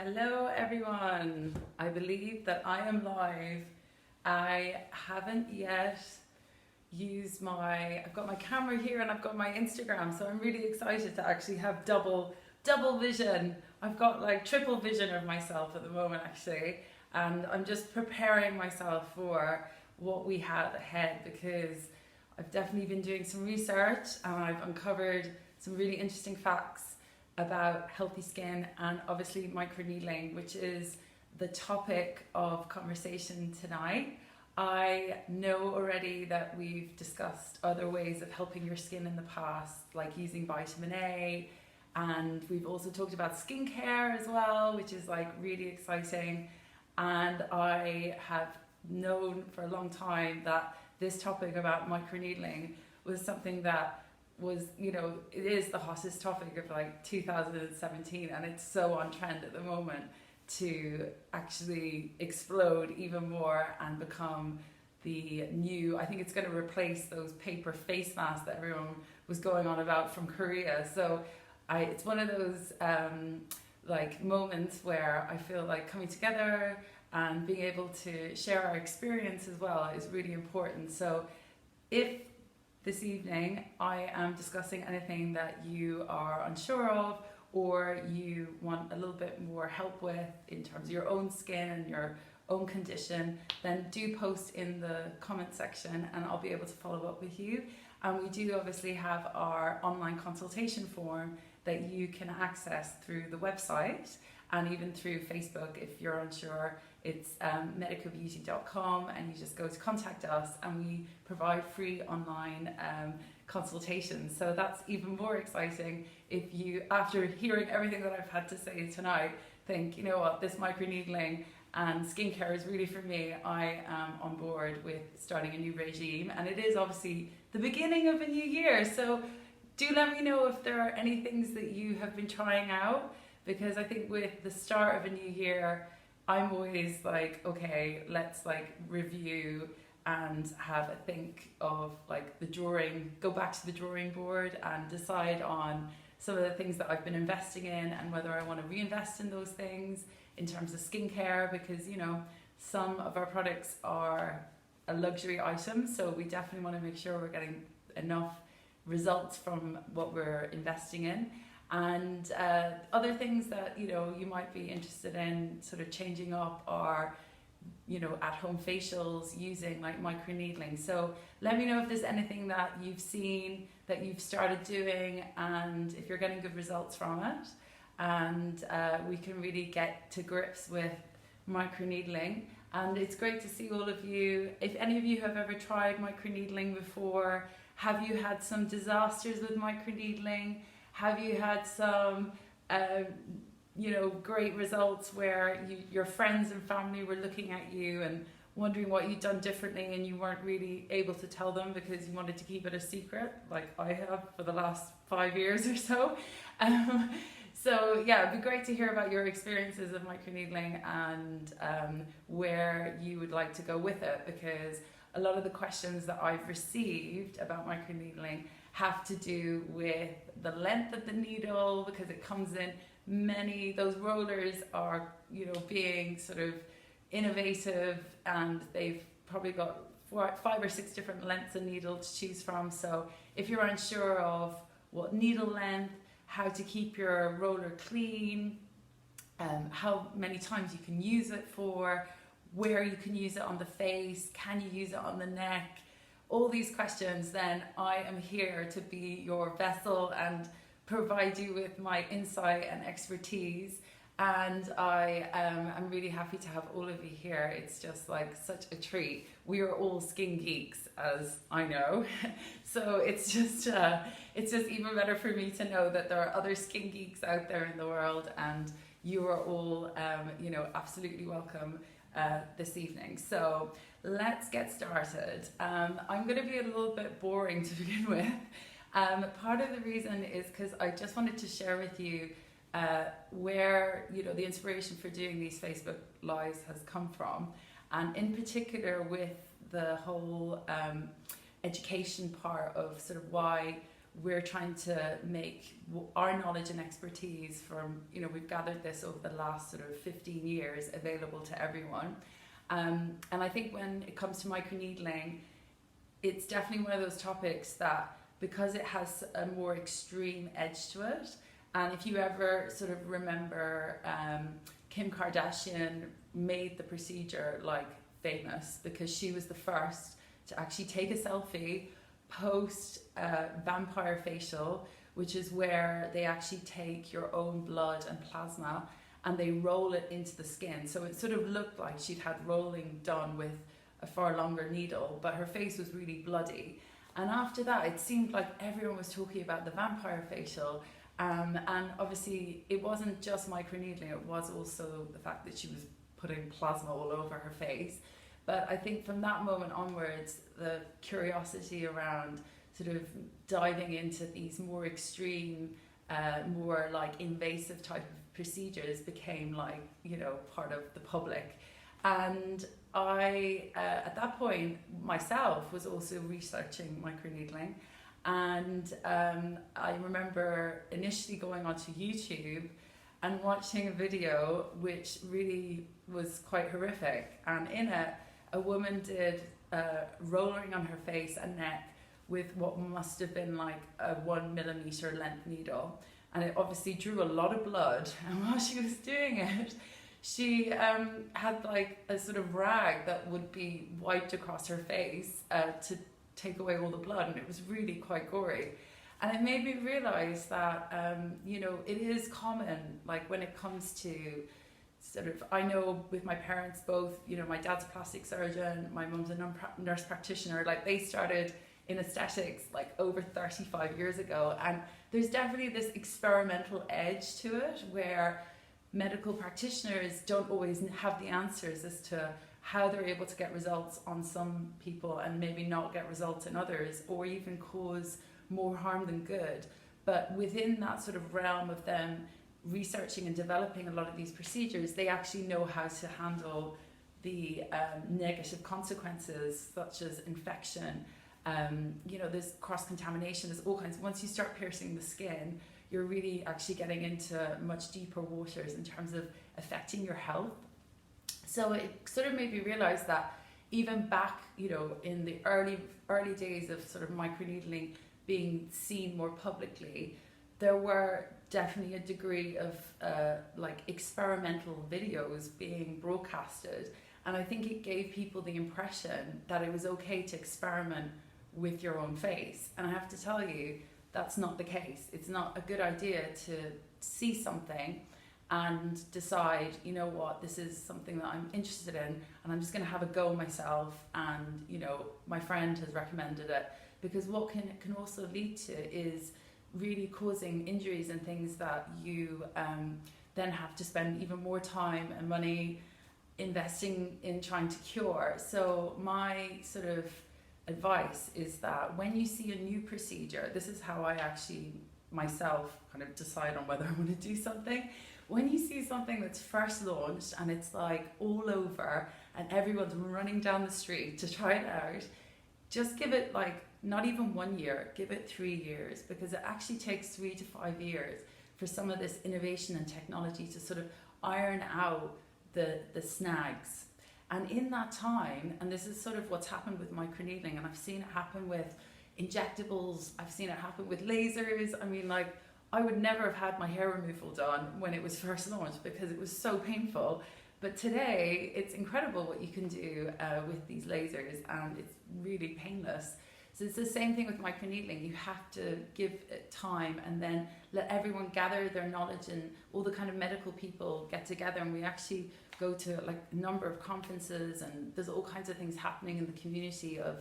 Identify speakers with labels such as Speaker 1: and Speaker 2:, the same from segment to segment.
Speaker 1: Hello everyone. I believe that I am live. I haven't yet I've got my camera here and I've got my Instagram, so I'm really excited to actually have double vision. I've got like triple vision of myself at the moment actually, and I'm just preparing myself for what we have ahead because I've definitely been doing some research and I've uncovered some really interesting facts about healthy skin and obviously microneedling, which is the topic of conversation tonight. I know already that we've discussed other ways of helping your skin in the past, like using vitamin A, and we've also talked about skincare as well, which is like really exciting. And I have known for a long time that this topic about microneedling was something that was, it is the hottest topic of like 2017, and it's so on trend at the moment to actually explode even more and become the new, I think it's going to replace those paper face masks that everyone was going on about from Korea. So it's one of those like moments where I feel like coming together and being able to share our experience as well is really important. So if this evening I am discussing anything that you are unsure of or you want a little bit more help with in terms of your own skin and your own condition, then do post in the comment section and I'll be able to follow up with you. And we do obviously have our online consultation form that you can access through the website and even through Facebook if you're unsure. It's medicobeauty.com, and you just go to contact us and we provide free online consultations. So that's even more exciting if you, after hearing everything that I've had to say tonight, think, you know what, this microneedling and skincare is really for me. I am on board with starting a new regime, and it is obviously the beginning of a new year. So do let me know if there are any things that you have been trying out, because I think with the start of a new year, I'm always like, okay, let's like review and have a think of like go back to the drawing board and decide on some of the things that I've been investing in and whether I want to reinvest in those things in terms of skincare, because some of our products are a luxury item, so we definitely want to make sure we're getting enough results from what we're investing in. And other things that you might be interested in sort of changing up are at-home facials using like microneedling. So let me know if there's anything that you've seen that you've started doing and if you're getting good results from it, and we can really get to grips with microneedling. And it's great to see all of you. If any of you have ever tried microneedling before, have you had some disasters with microneedling? Have you had some, great results where your friends and family were looking at you and wondering what you'd done differently and you weren't really able to tell them because you wanted to keep it a secret, like I have for the last 5 years or so? So yeah, it'd be great to hear about your experiences of microneedling and where you would like to go with it, because a lot of the questions that I've received about microneedling have to do with the length of the needle, because it comes in those rollers are being sort of innovative, and they've probably got 5 or 6 different lengths of needle to choose from. So if you're unsure of what needle length, how to keep your roller clean, how many times you can use it for, where you can use it on the face, can you use it on the neck, all these questions, then I am here to be your vessel and provide you with my insight and expertise. And I'm really happy to have all of you here. It's just like such a treat. We are all skin geeks, as I know. So it's just even better for me to know that there are other skin geeks out there in the world, and you are all absolutely welcome this evening. So let's get started. I'm going to be a little bit boring to begin with. Part of the reason is because I just wanted to share with you where the inspiration for doing these Facebook Lives has come from, and in particular with the whole education part of sort of why we're trying to make our knowledge and expertise from, you know, we've gathered this over the last sort of 15 years available to everyone. And I think when it comes to microneedling, it's definitely one of those topics that, because it has a more extreme edge to it, and if you ever sort of remember, Kim Kardashian made the procedure like famous because she was the first to actually take a selfie post vampire facial, which is where they actually take your own blood and plasma and they roll it into the skin. So it sort of looked like she'd had rolling done with a far longer needle, but her face was really bloody. And after that, it seemed like everyone was talking about the vampire facial. And obviously it wasn't just microneedling, it was also the fact that she was putting plasma all over her face. But I think from that moment onwards, the curiosity around sort of diving into these more extreme, more like invasive type of procedures became like, you know, part of the public. And I, at that point, myself was also researching microneedling. And I remember initially going onto YouTube and watching a video which really was quite horrific. And in it, a woman did rolling on her face and neck with what must have been like a 1 millimeter length needle. And it obviously drew a lot of blood. And while she was doing it, she had like a sort of rag that would be wiped across her face to take away all the blood. And it was really quite gory. And it made me realize that, you know, it is common, like when it comes to sort of, I know with my parents both, you know, my dad's a plastic surgeon, my mum's a nurse practitioner, like they started in aesthetics like over 35 years ago. And there's definitely this experimental edge to it where medical practitioners don't always have the answers as to how they're able to get results on some people and maybe not get results in others, or even cause more harm than good. But within that sort of realm of them researching and developing a lot of these procedures, they actually know how to handle the negative consequences such as infection. You know, there's cross-contamination, there's all kinds. Once you start piercing the skin, you're really actually getting into much deeper waters in terms of affecting your health. So it sort of made me realize that even back, you know, in the early days of sort of microneedling being seen more publicly, there were definitely a degree of like experimental videos being broadcasted. And I think it gave people the impression that it was okay to experiment with your own face. And I have to tell you, that's not the case. It's not a good idea to see something and decide, you know what, this is something that I'm interested in and I'm just going to have a go myself, and, you know, my friend has recommended it. Because what can also lead to is really causing injuries and things that you then have to spend even more time and money investing in trying to cure. So my sort of advice is that when you see a new procedure, this is how I actually myself kind of decide on whether I want to do something. When you see something that's first launched and it's like all over and everyone's running down the street to try it out, just give it like not even 1 year, give it 3 years, because it actually takes 3 to 5 years for some of this innovation and technology to sort of iron out the snags. And in that time, and this is sort of what's happened with microneedling, and I've seen it happen with injectables, I've seen it happen with lasers. I mean, like, I would never have had my hair removal done when it was first launched because it was so painful. But today, it's incredible what you can do with these lasers, and it's really painless. So it's the same thing with microneedling. You have to give it time and then let everyone gather their knowledge, and all the kind of medical people get together, and we actually go to like a number of conferences, and there's all kinds of things happening in the community of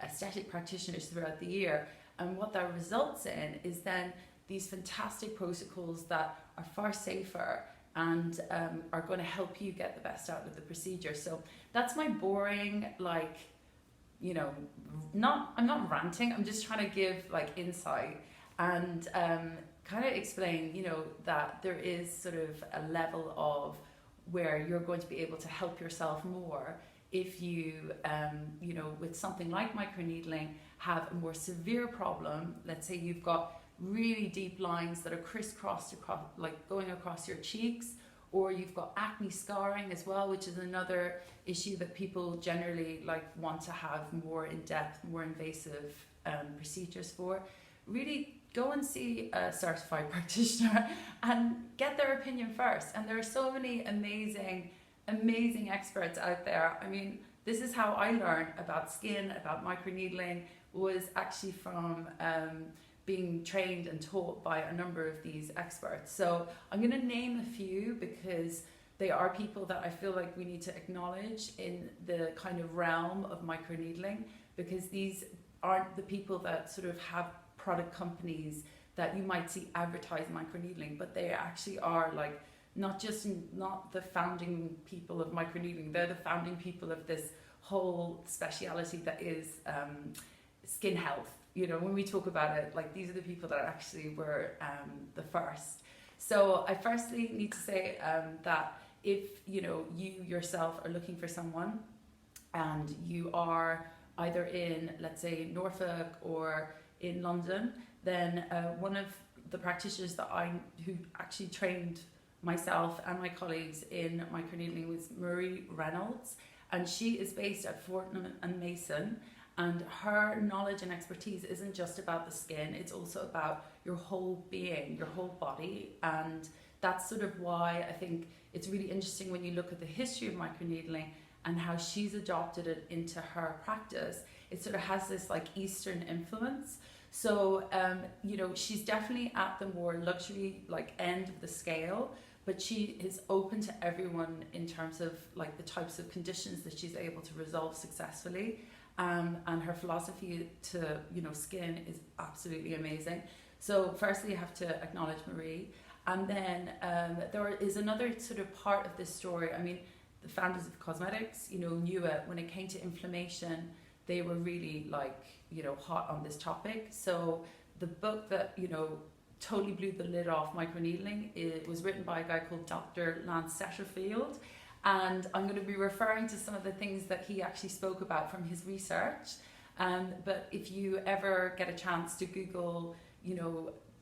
Speaker 1: aesthetic practitioners throughout the year. And what that results in is then these fantastic protocols that are far safer and are going to help you get the best out of the procedure. So that's my boring, like, you know, I'm not ranting, I'm just trying to give like insight and kind of explain, you know, that there is sort of a level of where you're going to be able to help yourself more if you, with something like microneedling, have a more severe problem, let's say you've got really deep lines that are crisscrossed across, like going across your cheeks, or you've got acne scarring as well, which is another issue that people generally like want to have more in-depth, more invasive procedures for. Really go and see a certified practitioner and get their opinion first. And there are so many amazing experts out there. I mean, this is how I learned about skin, about microneedling, was actually from being trained and taught by a number of these experts. So I'm going to name a few because they are people that I feel like we need to acknowledge in the kind of realm of microneedling, because these aren't the people that sort of have product companies that you might see advertise microneedling, but they actually are like not the founding people of microneedling, they're the founding people of this whole speciality that is skin health. You know, when we talk about it, like these are the people that actually were the first. So I firstly need to say that if you yourself are looking for someone and you are either in, let's say, Norfolk or in London, then one of the practitioners who actually trained myself and my colleagues in microneedling was Marie Reynolds, and she is based at Fortnum and Mason. And her knowledge and expertise isn't just about the skin, it's also about your whole being, your whole body. And that's sort of why I think it's really interesting when you look at the history of microneedling and how she's adopted it into her practice. It sort of has this like Eastern influence. So, she's definitely at the more luxury like end of the scale, but she is open to everyone in terms of like the types of conditions that she's able to resolve successfully. And her philosophy to skin is absolutely amazing. So firstly you have to acknowledge Marie, and then there is another sort of part of this story. I mean, the founders of cosmetics knew it when it came to inflammation. They were really hot on this topic. So the book that totally blew the lid off microneedling, it was written by a guy called Dr. Lance Setterfield. And I'm going to be referring to some of the things that he actually spoke about from his research. But if you ever get a chance to Google,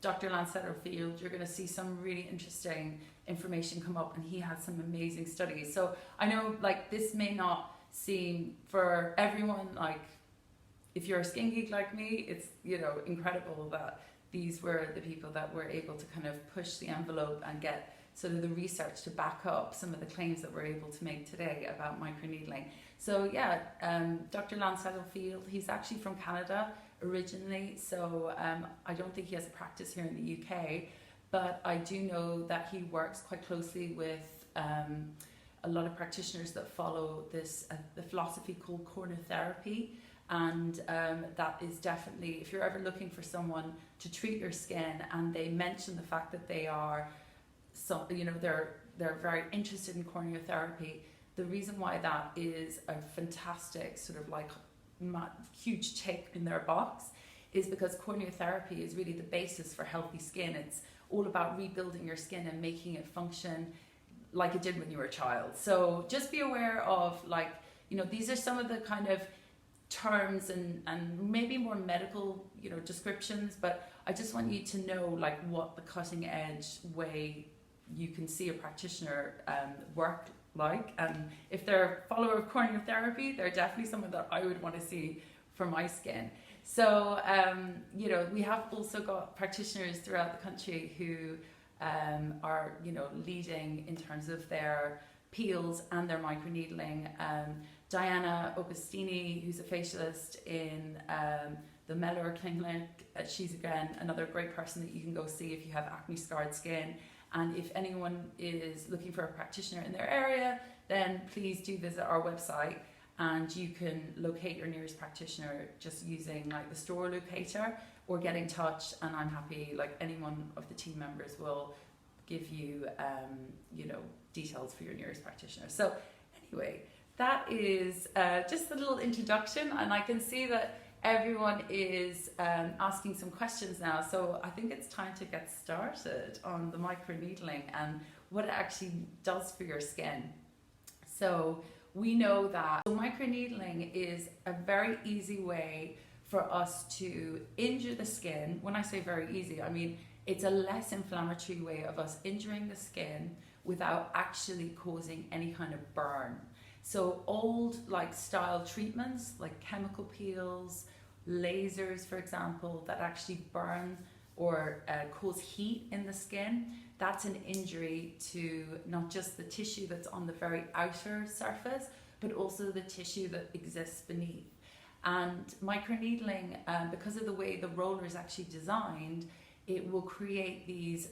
Speaker 1: Dr. Lance Setterfield, you're going to see some really interesting information come up, and he has some amazing studies. So I know this may not seem for everyone, if you're a skin geek like me, it's, incredible that these were the people that were able to kind of push the envelope and get sort of the research to back up some of the claims that we're able to make today about microneedling. So Dr. Lance Setterfield, he's actually from Canada originally, so I don't think he has a practice here in the UK, but I do know that he works quite closely with a lot of practitioners that follow this the philosophy called corneotherapy. And that is definitely, if you're ever looking for someone to treat your skin and they mention the fact that they are they're very interested in corneotherapy, the reason why that is a fantastic sort of huge tick in their box is because corneotherapy is really the basis for healthy skin. It's all about rebuilding your skin and making it function like it did when you were a child. So just be aware of these are some of the kind of terms and maybe more medical descriptions, but I just want you to know what the cutting edge way you can see a practitioner work like. And if they're a follower of corneotherapy, they're definitely someone that I would want to see for my skin. So we have also got practitioners throughout the country who are leading in terms of their peels and their microneedling. Diana Augustini, who's a facialist in the Mellor Clinic, she's again another great person that you can go see if you have acne scarred skin. And if anyone is looking for a practitioner in their area, then please do visit our website and you can locate your nearest practitioner just using the store locator, or get in touch, and I'm happy, any one of the team members will give you details for your nearest practitioner. So anyway, that is just a little introduction, and I can see that everyone is asking some questions now, so I think it's time to get started on the microneedling and what it actually does for your skin. So we know that microneedling is a very easy way for us to injure the skin. When I say very easy, I mean it's a less inflammatory way of us injuring the skin without actually causing any kind of burn. So old like style treatments like chemical peels, lasers for example, that actually burn or cause heat in the skin, that's an injury to not just the tissue that's on the very outer surface, but also the tissue that exists beneath. And microneedling, because of the way the roller is actually designed, it will create these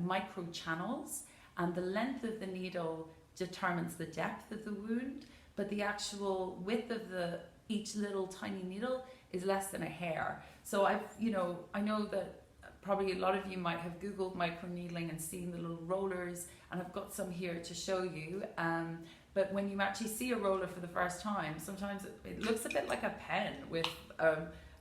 Speaker 1: micro channels, and the length of the needle determines the depth of the wound, but the actual width of each little tiny needle is less than a hair. So I know that probably a lot of you might have Googled microneedling and seen the little rollers, and I've got some here to show you. But when you actually see a roller for the first time, sometimes it looks a bit like a pen with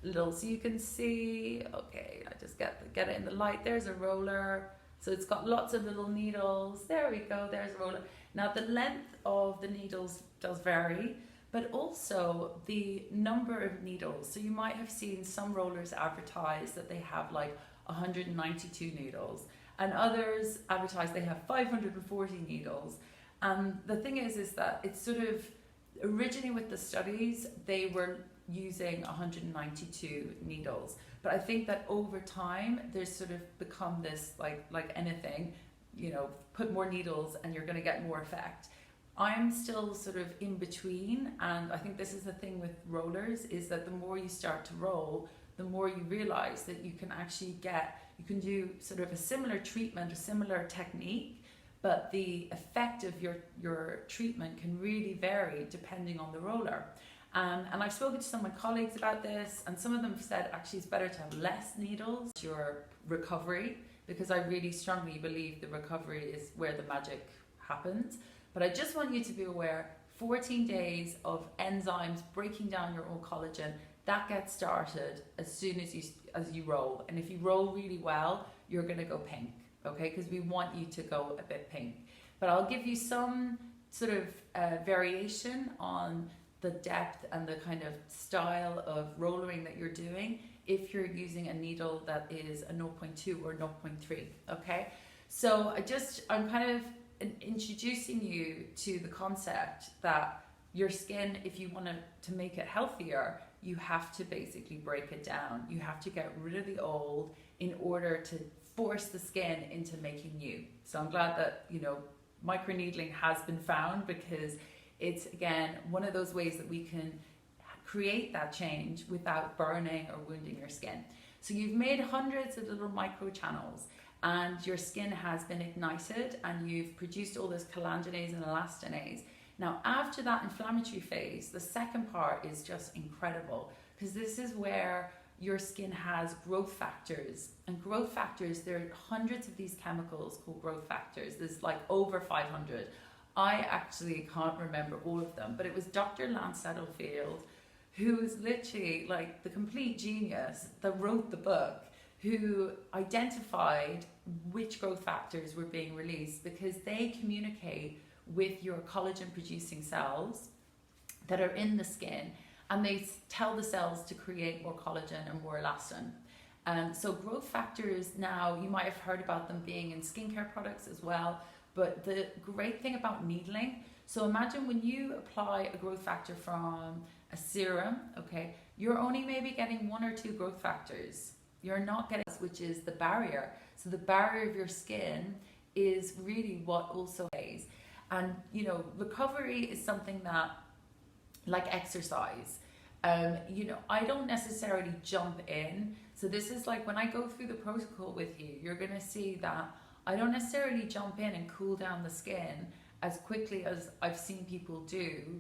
Speaker 1: little, so you can see, okay, I just get it in the light, there's a roller. So it's got lots of little needles. There we go, there's a roller. Now the length of the needles does vary, but also the number of needles. So you might have seen some rollers advertise that they have like 192 needles, and others advertise they have 540 needles. And the thing is that it's sort of, originally with the studies, they were using 192 needles. But I think that over time, there's sort of become this, like anything, put more needles and you're going to get more effect. I'm still sort of in between, and I think this is the thing with rollers, is that the more you start to roll, the more you realize that you can actually you can do sort of a similar treatment, a similar technique, but the effect of your treatment can really vary depending on the roller. And I've spoken to some of my colleagues about this, and some of them have said actually it's better to have less needles, your recovery, because I really strongly believe the recovery is where the magic happens. But I just want you to be aware, 14 days of enzymes breaking down your own collagen, that gets started as soon as you roll. And if you roll really well, you're going to go pink, okay? Because we want you to go a bit pink. But I'll give you some sort of variation on the depth and the kind of style of rollering that you're doing if you're using a needle that is a 0.2 or 0.3, okay? So I'm kind of introducing you to the concept that your skin, if you want to make it healthier, you have to basically break it down. You have to get rid of the old in order to force the skin into making new. So I'm glad that, microneedling has been found, because it's, again, one of those ways that we can create that change without burning or wounding your skin. So you've made hundreds of little micro channels, and your skin has been ignited, and you've produced all this collagenase and elastinase. Now, after that inflammatory phase, the second part is just incredible, because this is where your skin has growth factors. And growth factors, there are hundreds of these chemicals called growth factors. There's like over 500. I actually can't remember all of them, but it was Dr. Lance Settlefield, who was literally like the complete genius that wrote the book, who identified which growth factors were being released, because they communicate with your collagen producing cells that are in the skin, and they tell the cells to create more collagen and more elastin. So growth factors, now you might have heard about them being in skincare products as well, but the great thing about needling, so imagine when you apply a growth factor from a serum, okay, you're only maybe getting 1 or 2 growth factors. You're not getting, which is the barrier. So the barrier of your skin is really what also plays. And recovery is something that, like exercise, I don't necessarily jump in. So this is like when I go through the protocol with you, you're going to see that I don't necessarily jump in and cool down the skin as quickly as I've seen people do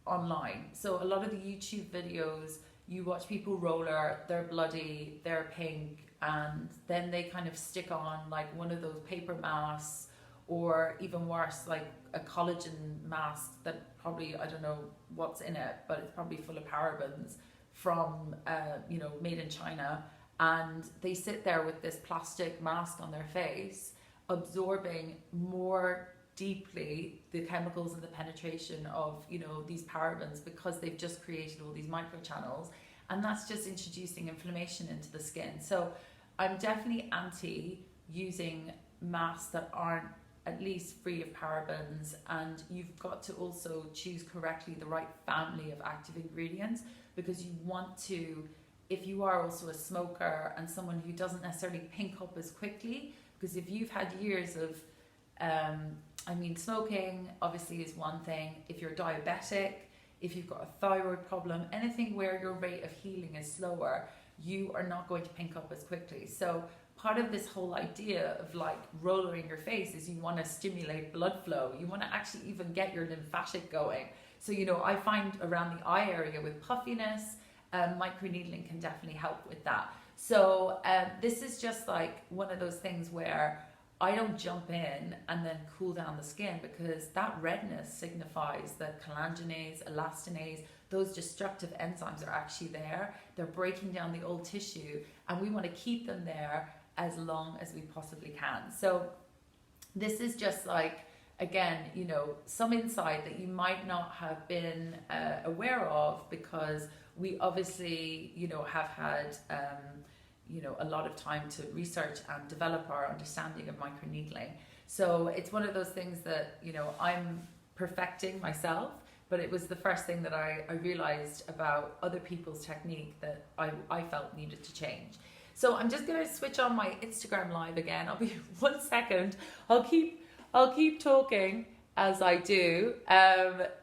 Speaker 1: online. So a lot of the YouTube videos, you watch people roller, they're bloody, they're pink, and then they kind of stick on like one of those paper masks, or even worse, like a collagen mask that probably, I don't know what's in it, but it's probably full of parabens from, made in China. And they sit there with this plastic mask on their face, absorbing more deeply the chemicals and the penetration of, you know, these parabens, because they've just created all these microchannels, and that's just introducing inflammation into the skin. So I'm definitely anti using masks that aren't at least free of parabens, and you've got to also choose correctly the right family of active ingredients, because you want to, if you are also a smoker and someone who doesn't necessarily pink up as quickly, because if you've had years of smoking obviously is one thing. If you're diabetic, if you've got a thyroid problem, anything where your rate of healing is slower, you are not going to pink up as quickly. So part of this whole idea of like rollering your face is you want to stimulate blood flow. You want to actually even get your lymphatic going. So, you know, I find around the eye area with puffiness, microneedling can definitely help with that. So this is just like one of those things where I don't jump in and then cool down the skin, because that redness signifies that collagenase, elastinase, those destructive enzymes are actually there. They're breaking down the old tissue, and we want to keep them there as long as we possibly can. So this is just like, again, you know, some insight that you might not have been aware of, because we obviously, you know, have had a lot of time to research and develop our understanding of microneedling. So it's one of those things that, you know, I'm perfecting myself, but it was the first thing that I realized about other people's technique that I felt needed to change. So I'm just going to switch on my Instagram live again. I'll be 1 second. I'll keep talking as I do.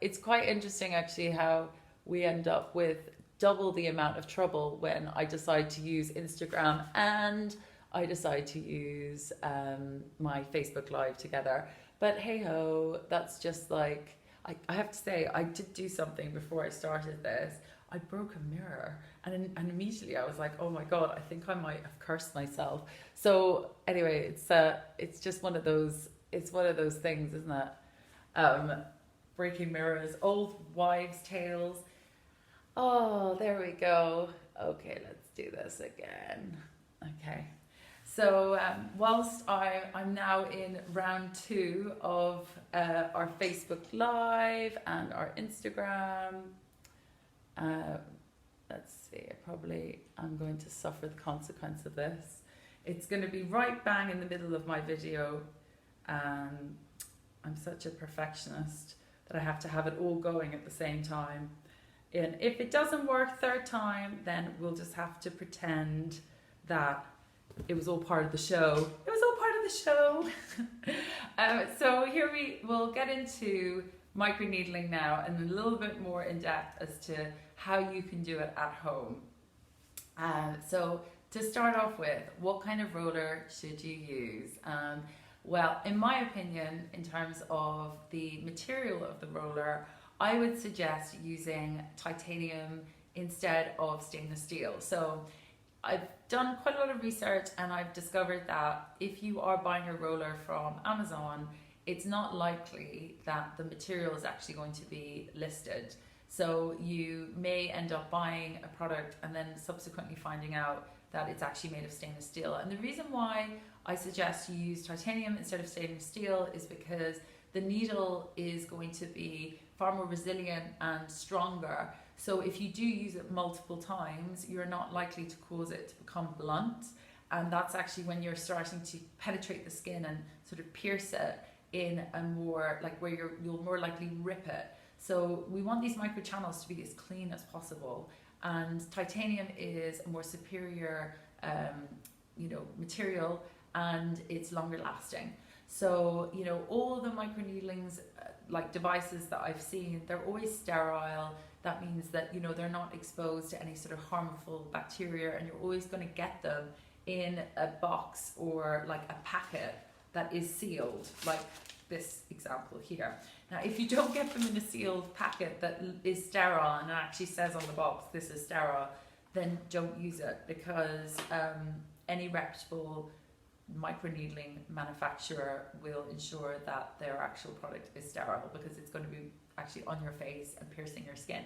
Speaker 1: It's quite interesting actually how we end up with double the amount of trouble when I decide to use Instagram and I decide to use my Facebook Live together. But hey ho, that's just like, I have to say, I did do something before I started this. I broke a mirror, and immediately I was like, oh my God, I think I might have cursed myself. So anyway, it's just one of those things, isn't it? Breaking mirrors, old wives' tales. Oh, there we go. Okay, let's do this again. Okay. So whilst I'm now in round 2 of our Facebook Live and our Instagram, let's see, I'm going to suffer the consequence of this. It's going to be right bang in the middle of my video. I'm such a perfectionist that I have to have it all going at the same time. And if it doesn't work third time, then we'll just have to pretend that it was all part of the show. It was all part of the show. So here we'll get into microneedling now, and a little bit more in depth as to how you can do it at home. So to start off with, what kind of roller should you use? Well, in my opinion, in terms of the material of the roller, I would suggest using titanium instead of stainless steel. So I've done quite a lot of research, and I've discovered that if you are buying a roller from Amazon, it's not likely that the material is actually going to be listed. So you may end up buying a product and then subsequently finding out that it's actually made of stainless steel. And the reason why I suggest you use titanium instead of stainless steel is because the needle is going to be far more resilient and stronger. So if you do use it multiple times, you're not likely to cause it to become blunt. And that's actually when you're starting to penetrate the skin and sort of pierce it in a more, like where you'll more likely rip it. So we want these microchannels to be as clean as possible. And titanium is a more superior material, and it's longer lasting. So, you know, all the microneedlings, like devices that I've seen, they're always sterile. That means that, you know, they're not exposed to any sort of harmful bacteria, and you're always going to get them in a box or like a packet that is sealed, like this example here. Now, if you don't get them in a sealed packet that is sterile and it actually says on the box, this is sterile, then don't use it, because any reputable microneedling manufacturer will ensure that their actual product is sterile, because it's going to be actually on your face and piercing your skin.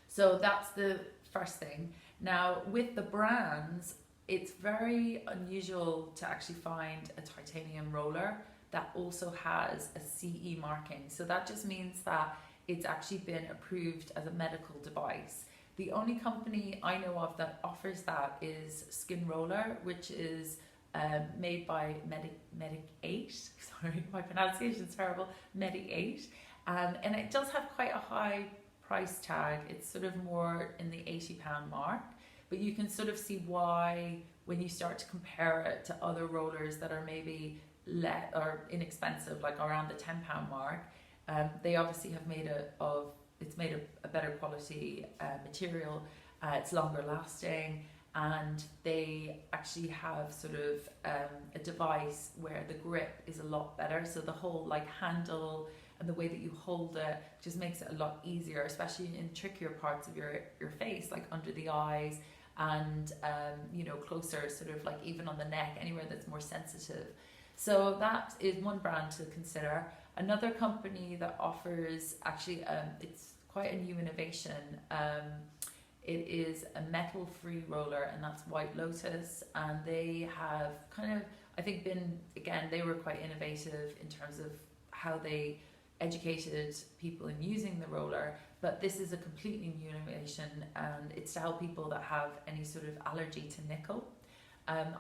Speaker 1: So that's the first thing. Now, with the brands, it's very unusual to actually find a titanium roller, that also has a CE marking. So that just means that it's actually been approved as a medical device. The only company I know of that offers that is Skin Roller, which is made by Medic8. Sorry, my pronunciation's terrible. Medic8. And it does have quite a high price tag. It's sort of more in the £80 mark. But you can sort of see why when you start to compare it to other rollers that are maybe or inexpensive, like around the £10 mark. They obviously have made it's made a better quality material. It's longer lasting, and they actually have sort of a device where the grip is a lot better. So the whole like handle and the way that you hold it just makes it a lot easier, especially in trickier parts of your face, like under the eyes and closer, sort of like even on the neck, anywhere that's more sensitive. So that is one brand to consider. Another company that offers, actually, it's quite a new innovation. It is a metal-free roller, and that's White Lotus. And they have kind of, I think, they were quite innovative in terms of how they educated people in using the roller. But this is a completely new innovation, and it's to help people that have any sort of allergy to nickel.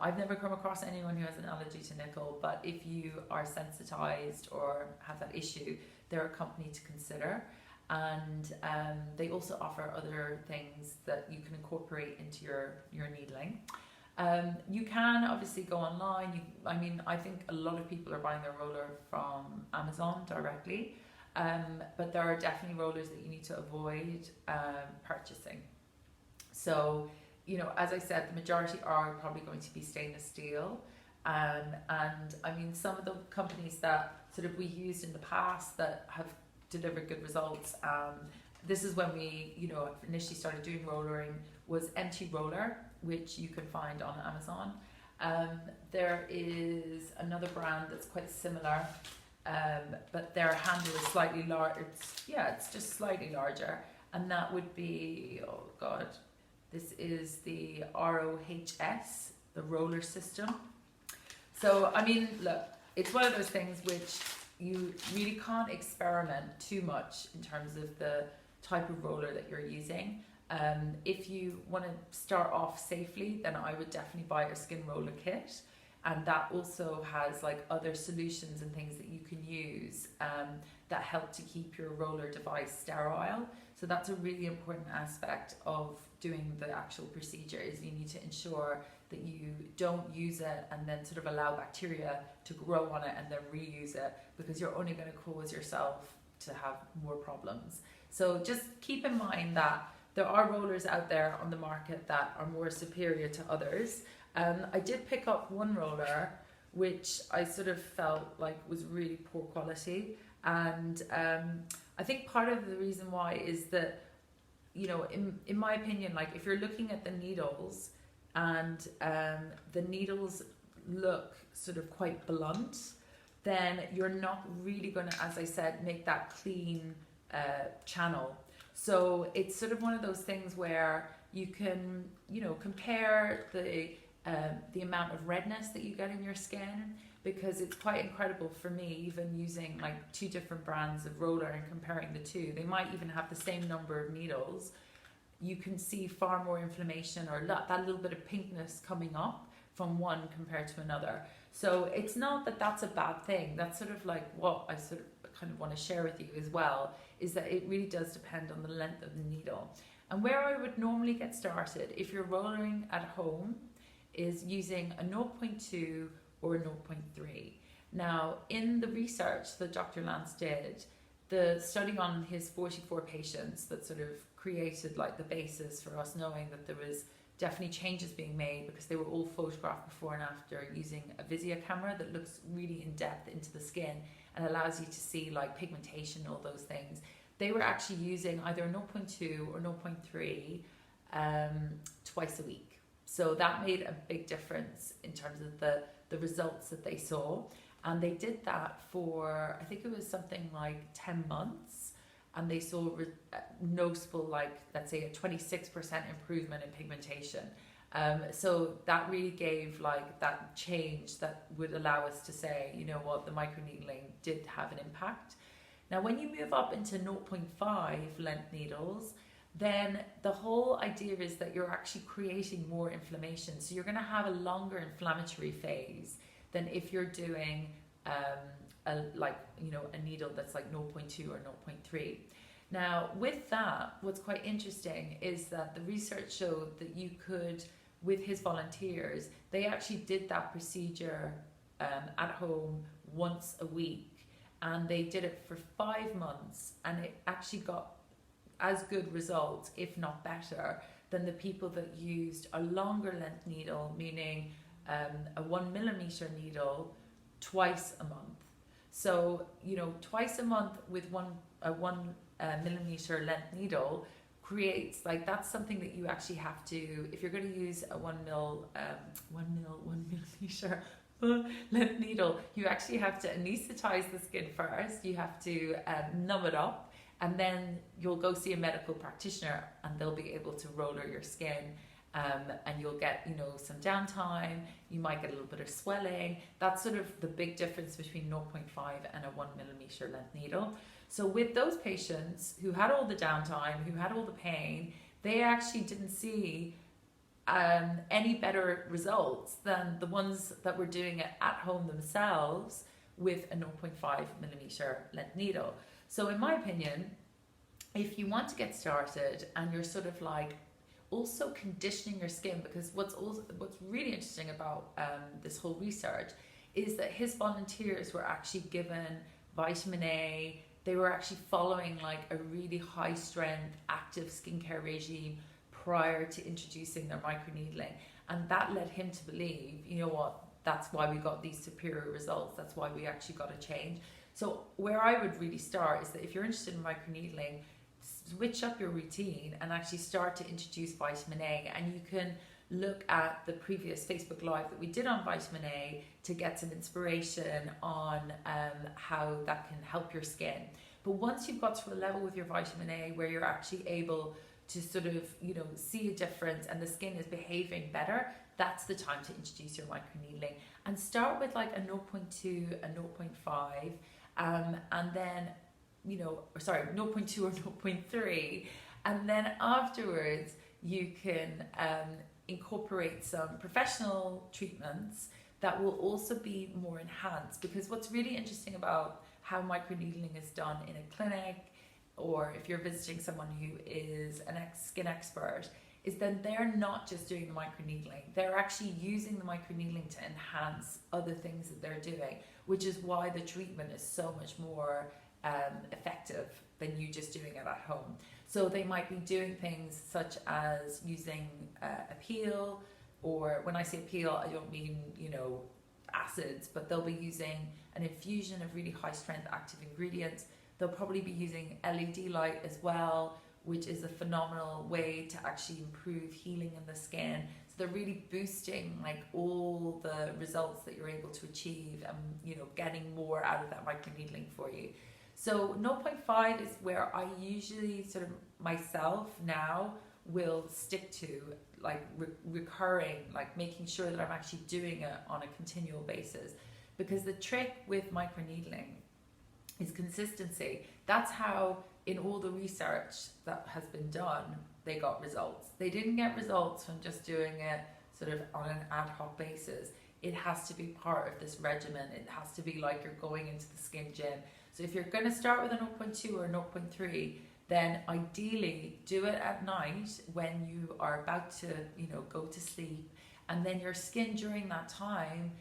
Speaker 1: I've never come across anyone who has an allergy to nickel, but if you are sensitized or have that issue, they're a company to consider. And they also offer other things that you can incorporate into your needling. You can obviously go online. I think a lot of people are buying their roller from Amazon directly, but there are definitely rollers that you need to avoid purchasing. So, as I said, the majority are probably going to be stainless steel. And some of the companies that sort of we used in the past that have delivered good results, this is when we, initially started doing rollering, was MT Roller, which you can find on Amazon. There is another brand that's quite similar, but their handle is slightly larger. It's just slightly larger. And that would be, this is the ROHS, the roller system. So, look, it's one of those things which you really can't experiment too much in terms of the type of roller that you're using. If you want to start off safely, then I would definitely buy a skin roller kit. And that also has like other solutions and things that you can use that help to keep your roller device sterile. So that's a really important aspect of doing the actual procedure, is you need to ensure that you don't use it and then sort of allow bacteria to grow on it and then reuse it, because you're only going to cause yourself to have more problems. So just keep in mind that there are rollers out there on the market that are more superior to others. I did pick up one roller which I sort of felt like was really poor quality, and I think part of the reason why is that, in my opinion, like if you're looking at the needles and the needles look sort of quite blunt, then you're not really going to, as I said, make that clean channel. So it's sort of one of those things where you can, compare the amount of redness that you get in your skin, because it's quite incredible for me, even using like 2 different brands of roller and comparing the two. They might even have the same number of needles. You can see far more inflammation or that little bit of pinkness coming up from one compared to another. So it's not that that's a bad thing. That's sort of like what I sort of kind of want to share with you as well, is that it really does depend on the length of the needle. And where I would normally get started if you're rollering at home is using a 0.2 or a 0.3. Now, in the research that Dr. Lance did, the study on his 44 patients that sort of created like the basis for us knowing that there was definitely changes being made, because they were all photographed before and after using a Visia camera that looks really in depth into the skin and allows you to see like pigmentation, all those things. They were actually using either 0.2 or 0.3 twice a week. So that made a big difference in terms of the results that they saw. And they did that for, I think it was something like 10 months. And they saw noticeable, like, let's say a 26% improvement in pigmentation. So that really gave like that change that would allow us to say, you know what, the microneedling did have an impact. Now, when you move up into zero 0.5 length needles, then the whole idea is that you're actually creating more inflammation. So you're going to have a longer inflammatory phase than if you're doing a needle that's like 0.2 or 0.3. Now, with that, what's quite interesting is that the research showed that you could, with his volunteers, they actually did that procedure at home once a week, and they did it for 5 months, and it actually got as good results, if not better, than the people that used a longer length needle, meaning a 1 millimeter needle twice a month. So, you know, twice a month with a one millimeter length needle creates, like, that's something that you actually have to, if you're going to use a 1 millimeter length needle, you actually have to anesthetize the skin first. You have to numb it up, and then you'll go see a medical practitioner, and they'll be able to roller your skin, and you'll get, you know, some downtime. You might get a little bit of swelling. That's sort of the big difference between 0.5 and a 1 millimeter length needle. So with those patients who had all the downtime, who had all the pain, they actually didn't see any better results than the ones that were doing it at home themselves with a 0.5 millimeter length needle. So in my opinion, if you want to get started and you're sort of like also conditioning your skin, because what's really interesting about this whole research is that his volunteers were actually given vitamin A. They were actually following like a really high strength active skincare regime prior to introducing their microneedling, and that led him to believe, you know what, that's why we got these superior results, that's why we actually got a change. So where I would really start is that if you're interested in microneedling, switch up your routine and actually start to introduce vitamin A, and you can look at the previous Facebook Live that we did on vitamin A to get some inspiration on how that can help your skin. But once you've got to a level with your vitamin A where you're actually able to sort of, you know, see a difference and the skin is behaving better, that's the time to introduce your microneedling. And start with like a 0.2, a 0.5, and then, you know, 0.2 or 0.3, and then afterwards you can incorporate some professional treatments that will also be more enhanced. Because what's really interesting about how microneedling is done in a clinic, or if you're visiting someone who is an skin expert, is then they're not just doing the microneedling, they're actually using the microneedling to enhance other things that they're doing, which is why the treatment is so much more effective than you just doing it at home. So they might be doing things such as using a peel, or when I say peel, I don't mean, you know, acids, but they'll be using an infusion of really high strength active ingredients. They'll probably be using LED light as well, which is a phenomenal way to actually improve healing in the skin. So they're really boosting like all the results that you're able to achieve, and, you know, getting more out of that microneedling for you. So 0.5 is where I usually sort of myself now will stick to, like recurring, like making sure that I'm actually doing it on a continual basis. Because the trick with microneedling is consistency. That's how in all the research that has been done, they got results. They didn't get results from just doing it sort of on an ad hoc basis. It has to be part of this regimen. It has to be like you're going into the skin gym. So if you're going to start with a 0.2 or 0.3, then ideally do it at night when you are about to, you know, go to sleep, and then your skin during that time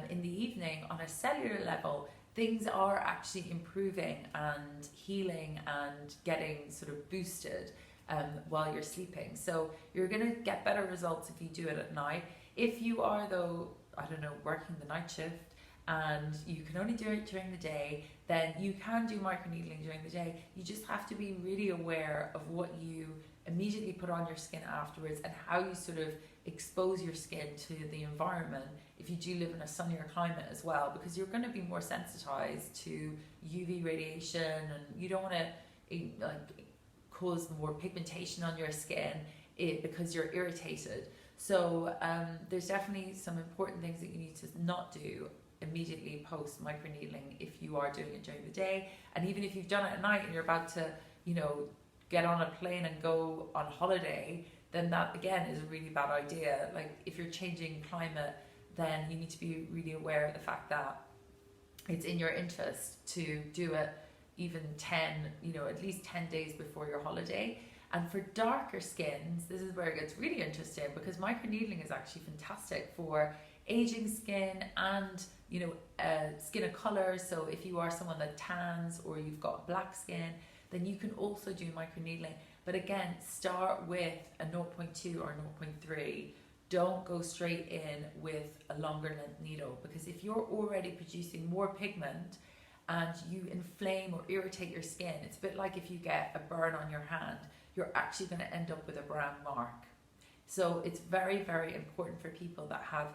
Speaker 1: in the evening on a cellular level, things are actually improving and healing and getting sort of boosted while you're sleeping. So you're going to get better results if you do it at night. If you are, though, I don't know, working the night shift and you can only do it during the day, then you can do microneedling during the day. You just have to be really aware of what you immediately put on your skin afterwards, and how you sort of expose your skin to the environment if you do live in a sunnier climate as well, because you're going to be more sensitized to UV radiation, and you don't want to like cause more pigmentation on your skin because you're irritated.
Speaker 2: So there's definitely some important things that you need to not do immediately post microneedling if you are doing it during the day. And even if you've done it at night and you're about to, you know, get on a plane and go on holiday, then that again is a really bad idea. Like if you're changing climate, then you need to be really aware of the fact that it's in your interest to do it even 10, you know, at least 10 days before your holiday. And for darker skins, this is where it gets really interesting, because microneedling is actually fantastic for aging skin and, you know, skin of color. So if you are someone that tans or you've got black skin, then you can also do microneedling. But again, start with a 0.2 or 0.3. Don't go straight in with a longer length needle, because if you're already producing more pigment and you inflame or irritate your skin, it's a bit like if you get a burn on your hand, you're actually going to end up with a brown mark. So it's very, very important for people that have,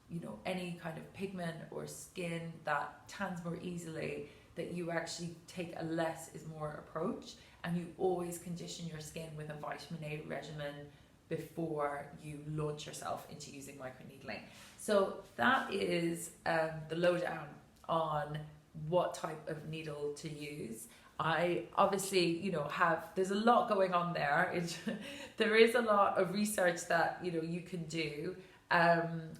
Speaker 2: you know, any kind of pigment or skin that tans more easily, that you actually take a less is more approach, and you always condition your skin with a vitamin A regimen before you launch yourself into using microneedling. So that is the lowdown on what type of needle to use. I obviously, you know, there's a lot going on there. There is a lot of research that, you know, you can do.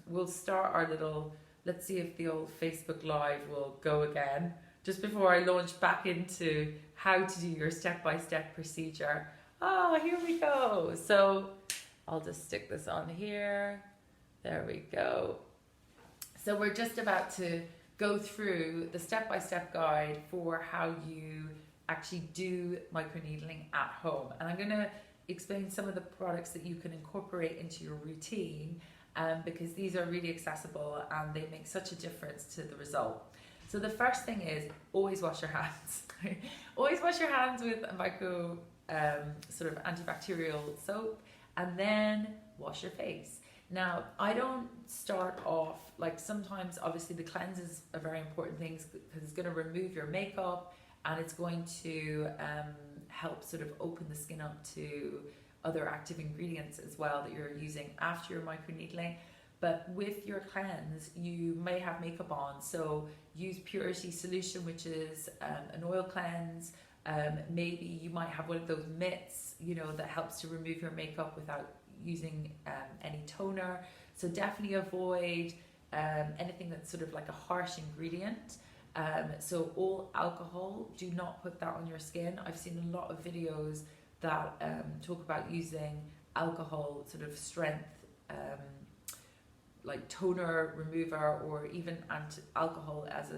Speaker 2: We'll start our little, let's see if the old Facebook Live will go again, just before I launch back into how to do your step-by-step procedure. Oh, here we go. So I'll just stick this on here. There we go. So we're just about to go through the step-by-step guide for how you actually do microneedling at home. And I'm going to explain some of the products that you can incorporate into your routine, because these are really accessible and they make such a difference to the result. So the first thing is always wash your hands. Always wash your hands with a micro sort of antibacterial soap, and then wash your face. Now, I don't start off, like sometimes obviously the cleanse is a very important thing because it's going to remove your makeup and it's going to help sort of open the skin up to other active ingredients as well that you're using after your microneedling. But with your cleanse, you may have makeup on, so use Purity Solution, which is an oil cleanse. Maybe you might have one of those mitts, you know, that helps to remove your makeup without using any toner. So definitely avoid anything that's sort of like a harsh ingredient. So all alcohol, do not put that on your skin. I've seen a lot of videos that talk about using alcohol sort of strength, like toner remover, or even alcohol as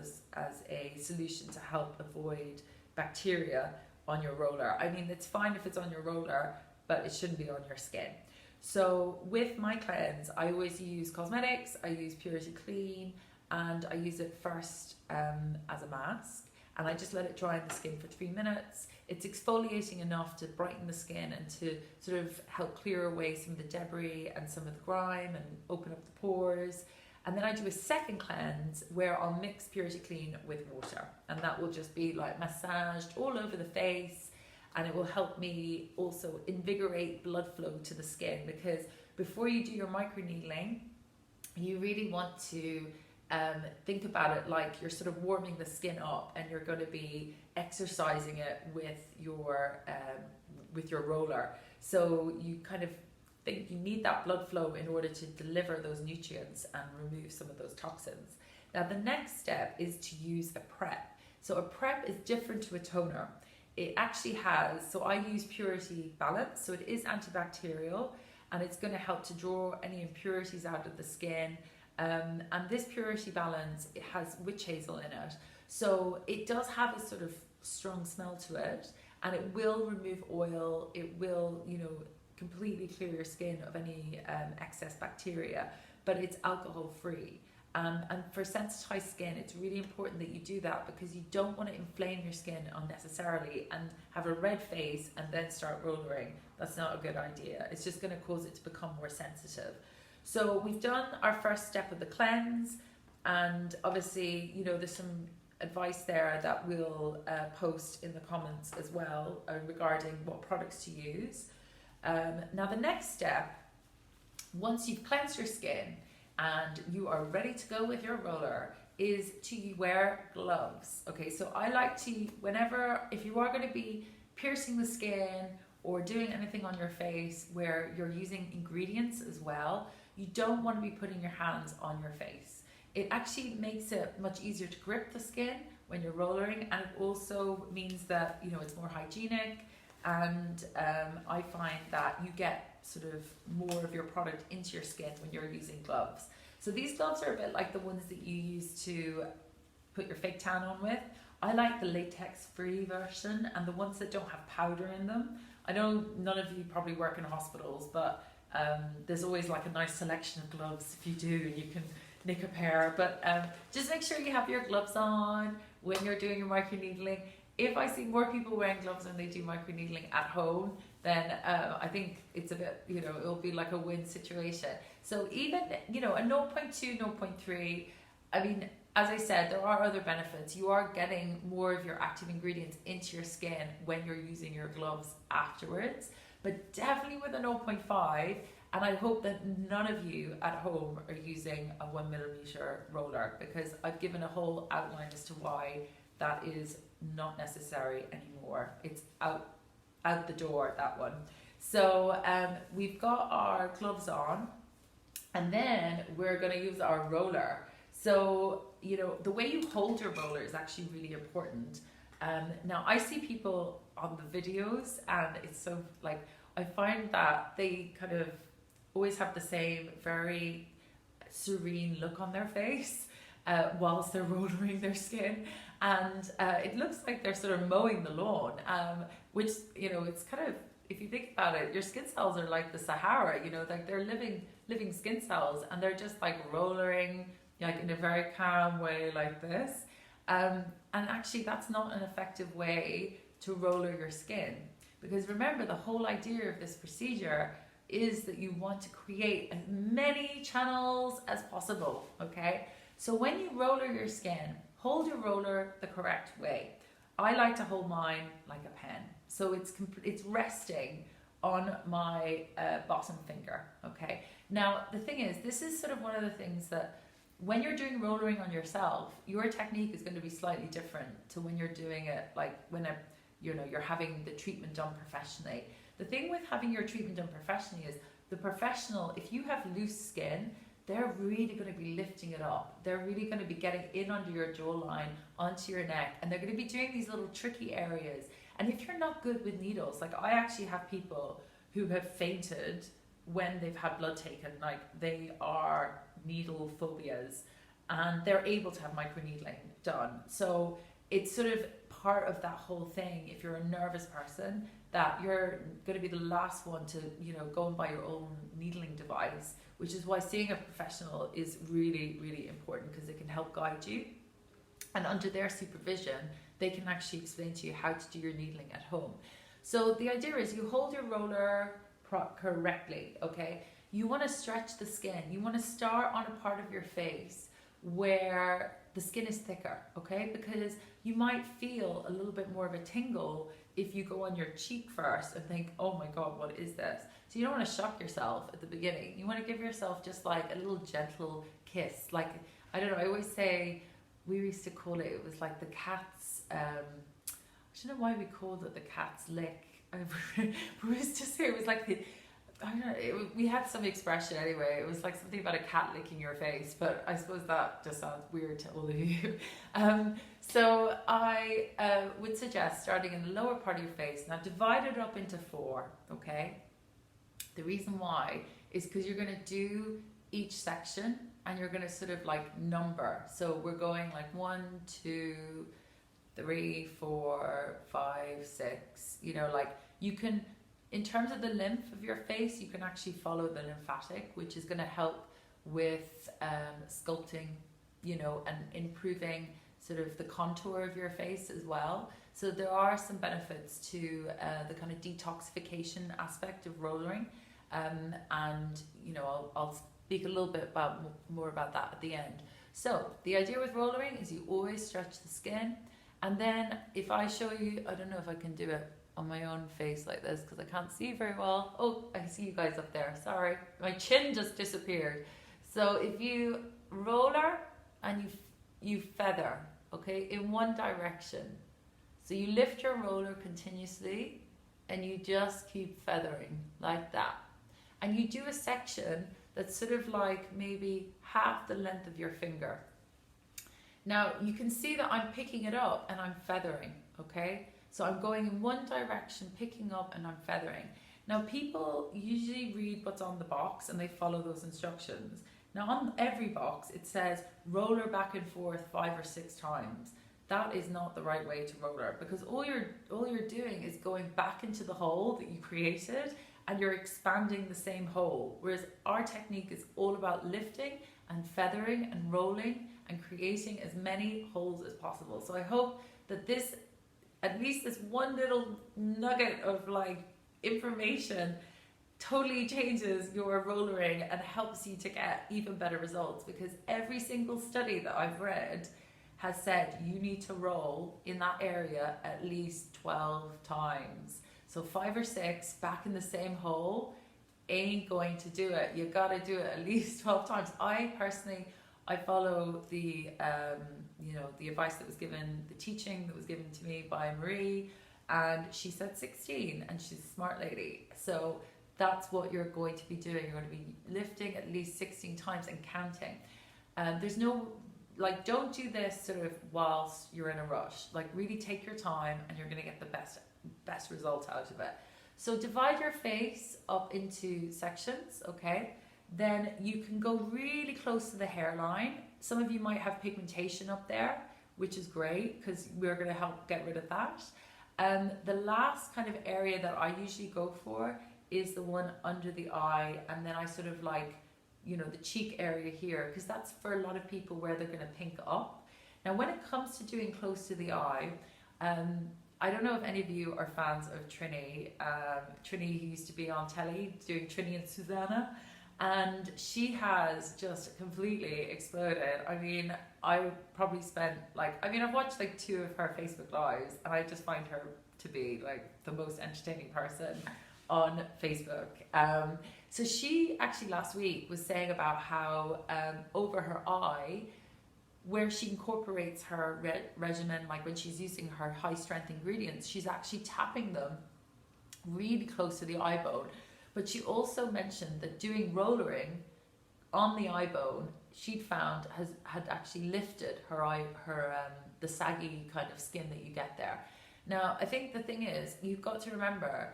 Speaker 2: a solution to help avoid bacteria on your roller. I mean, it's fine if it's on your roller, but it shouldn't be on your skin. So with my cleanse, I always use cosmetics, I use Purity Clean, and I use it first as a mask, and I just let it dry on the skin for 3 minutes. It's exfoliating enough to brighten the skin and to sort of help clear away some of the debris and some of the grime and open up the pores. And then I do a second cleanse where I'll mix Purity Clean with water, and that will just be like massaged all over the face, and it will help me also invigorate blood flow to the skin, because before you do your microneedling, you really want to think about it like you're sort of warming the skin up and you're going to be exercising it with your roller. So you kind of think you need that blood flow in order to deliver those nutrients and remove some of those toxins. Now the next step is to use a prep. So a prep is different to a toner. It actually has, so I use Purity Balance, so it is antibacterial and it's going to help to draw any impurities out of the skin. And this Purity Balance, it has witch hazel in it, so it does have a sort of strong smell to it, and it will remove oil. It will, you know, completely clear your skin of any excess bacteria, but it's alcohol free. And for sensitized skin, it's really important that you do that, because you don't want to inflame your skin unnecessarily and have a red face and then start rollering. That's not a good idea. It's just going to cause it to become more sensitive. So we've done our first step of the cleanse, and obviously, you know, there's some advice there that we'll post in the comments as well regarding what products to use. Now the next step once you've cleansed your skin and you are ready to go with your roller, is to wear gloves. Okay, so I like to, if you are going to be piercing the skin or doing anything on your face where you're using ingredients as well, you don't want to be putting your hands on your face. It actually makes it much easier to grip the skin when you're rollering, and it also means that, you know, it's more hygienic, and I find that you get sort of more of your product into your skin when you're using gloves. So these gloves are a bit like the ones that you use to put your fake tan on with. I like the latex free version and the ones that don't have powder in them. I know none of you probably work in hospitals, but there's always like a nice selection of gloves if you do, and you can nick a pair. But just make sure you have your gloves on when you're doing your microneedling. If I see more people wearing gloves when they do microneedling at home, then I think it's a bit, you know, it'll be like a win situation. So even, you know, a 0.2, 0.3, I mean, as I said, there are other benefits. You are getting more of your active ingredients into your skin when you're using your gloves afterwards, but definitely with a 0.5. And I hope that none of you at home are using a 1mm roller, because I've given a whole outline as to why that is not necessary anymore. It's out the door, that one. So we've got our gloves on, and then we're going to use our roller. So, you know, the way you hold your roller is actually really important. Now, I see people on the videos, and it's so, like, I find that they kind of always have the same very serene look on their face whilst they're rollering their skin. And it looks like they're sort of mowing the lawn, which, you know, it's kind of, if you think about it, your skin cells are like the Sahara, you know, like they're living skin cells, and they're just like rollering like in a very calm way like this. And actually that's not an effective way to roller your skin, because remember, the whole idea of this procedure is that you want to create as many channels as possible, okay? So when you roller your skin, hold your roller the correct way. I like to hold mine like a pen. So it's resting on my bottom finger, okay? Now, the thing is, this is sort of one of the things that when you're doing rollering on yourself, your technique is going to be slightly different to when you're doing it like when you're having the treatment done professionally. The thing with having your treatment done professionally is the professional, if you have loose skin, they're really going to be lifting it up. They're really going to be getting in under your jawline, onto your neck, and they're going to be doing these little tricky areas. And if you're not good with needles, like I actually have people who have fainted when they've had blood taken, like they are needle phobias, and they're able to have microneedling done. So it's sort of part of that whole thing, if you're a nervous person, that you're going to be the last one to, you know, go and buy your own needling device, which is why seeing a professional is really, really important, because they can help guide you. And under their supervision, they can actually explain to you how to do your needling at home. So the idea is you hold your roller correctly, okay? You want to stretch the skin. You want to start on a part of your face where the skin is thicker, okay? Because you might feel a little bit more of a tingle if you go on your cheek first and think, oh my God, what is this? So you don't want to shock yourself at the beginning. You want to give yourself just like a little gentle kiss. Like, I don't know, I always say, we used to call it was like the cat's, I don't know why we called it the cat's lick. We used to say it was like I don't know, we had some expression anyway. It was like something about a cat licking your face, but I suppose that just sounds weird to all of you. So I would suggest starting in the lower part of your face. Now divide it up into 4, okay? The reason why is because you're going to do each section and you're going to sort of like number. So we're going like 1, 2, 3, 4, 5, 6, you know, like you can, in terms of the lymph of your face, you can actually follow the lymphatic, which is going to help with sculpting, you know, and improving sort of the contour of your face as well. So there are some benefits to the kind of detoxification aspect of rollering, and you know, I'll speak a little bit more about that at the end. So the idea with rollering is you always stretch the skin, and then if I show you, I don't know if I can do it on my own face like this because I can't see very well. Oh, I see you guys up there. Sorry. My chin just disappeared. So if you roller and you feather, okay, in one direction. So you lift your roller continuously and you just keep feathering like that. And you do a section that's sort of like maybe half the length of your finger. Now you can see that I'm picking it up and I'm feathering, okay? So I'm going in one direction, picking up, and I'm feathering. Now people usually read what's on the box and they follow those instructions. Now on every box it says roller back and forth 5 or 6 times. That is not the right way to roller, because all you're doing is going back into the hole that you created and you're expanding the same hole. Whereas our technique is all about lifting and feathering and rolling and creating as many holes as possible. So I hope that this, at least this one little nugget of like information, totally changes your rollering and helps you to get even better results, because every single study that I've read has said you need to roll in that area at least 12 times. So 5 or 6 back in the same hole ain't going to do it. You got to do it at least 12 times. I personally, I follow the the advice that was given, the teaching that was given to me by Marie, and she said 16, and she's a smart lady. So that's what you're going to be doing. You're going to be lifting at least 16 times and counting. There's no, like, don't do this sort of whilst you're in a rush. Like, really take your time and you're going to get the best result out of it. So divide your face up into sections, okay? Then you can go really close to the hairline. Some of you might have pigmentation up there, which is great because we're going to help get rid of that. The last kind of area that I usually go for is the one under the eye, and then I sort of like, the cheek area here, because that's for a lot of people where they're going to pink up. Now when it comes to doing close to the eye, I don't know if any of you are fans of Trini. Trini, who used to be on telly doing Trini and Susanna, and she has just completely exploded. I mean, I probably spent I've watched like 2 of her Facebook lives, and I just find her to be like the most entertaining person on Facebook. So she actually last week was saying about how over her eye, where she incorporates her regimen, like when she's using her high strength ingredients, she's actually tapping them really close to the eye bone. But she also mentioned that doing rollering on the eye bone, she'd found had actually lifted her eye, the saggy kind of skin that you get there. Now, I think the thing is, you've got to remember,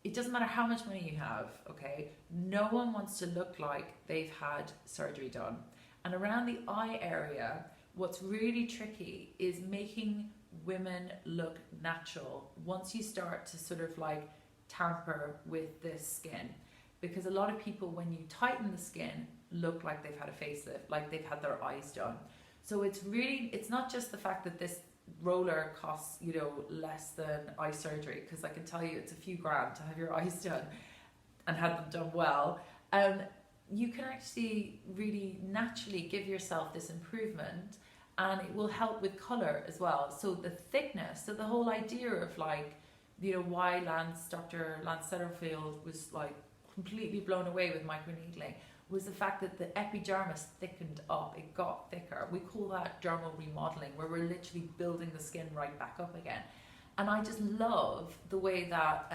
Speaker 2: it doesn't matter how much money you have, okay? No one wants to look like they've had surgery done. And around the eye area, what's really tricky is making women look natural once you start to sort of like tamper with this skin. Because a lot of people, when you tighten the skin, look like they've had a facelift, like they've had their eyes done. So it's not just the fact that this roller costs less than eye surgery, because I can tell you it's a few grand to have your eyes done and have them done well. You can actually really naturally give yourself this improvement, and it will help with color as well. So the thickness, so the whole idea of why Dr. Lance Setterfield was like completely blown away with microneedling was the fact that the epidermis thickened up, it got thicker. We call that dermal remodeling, where we're literally building the skin right back up again. And I just love the way that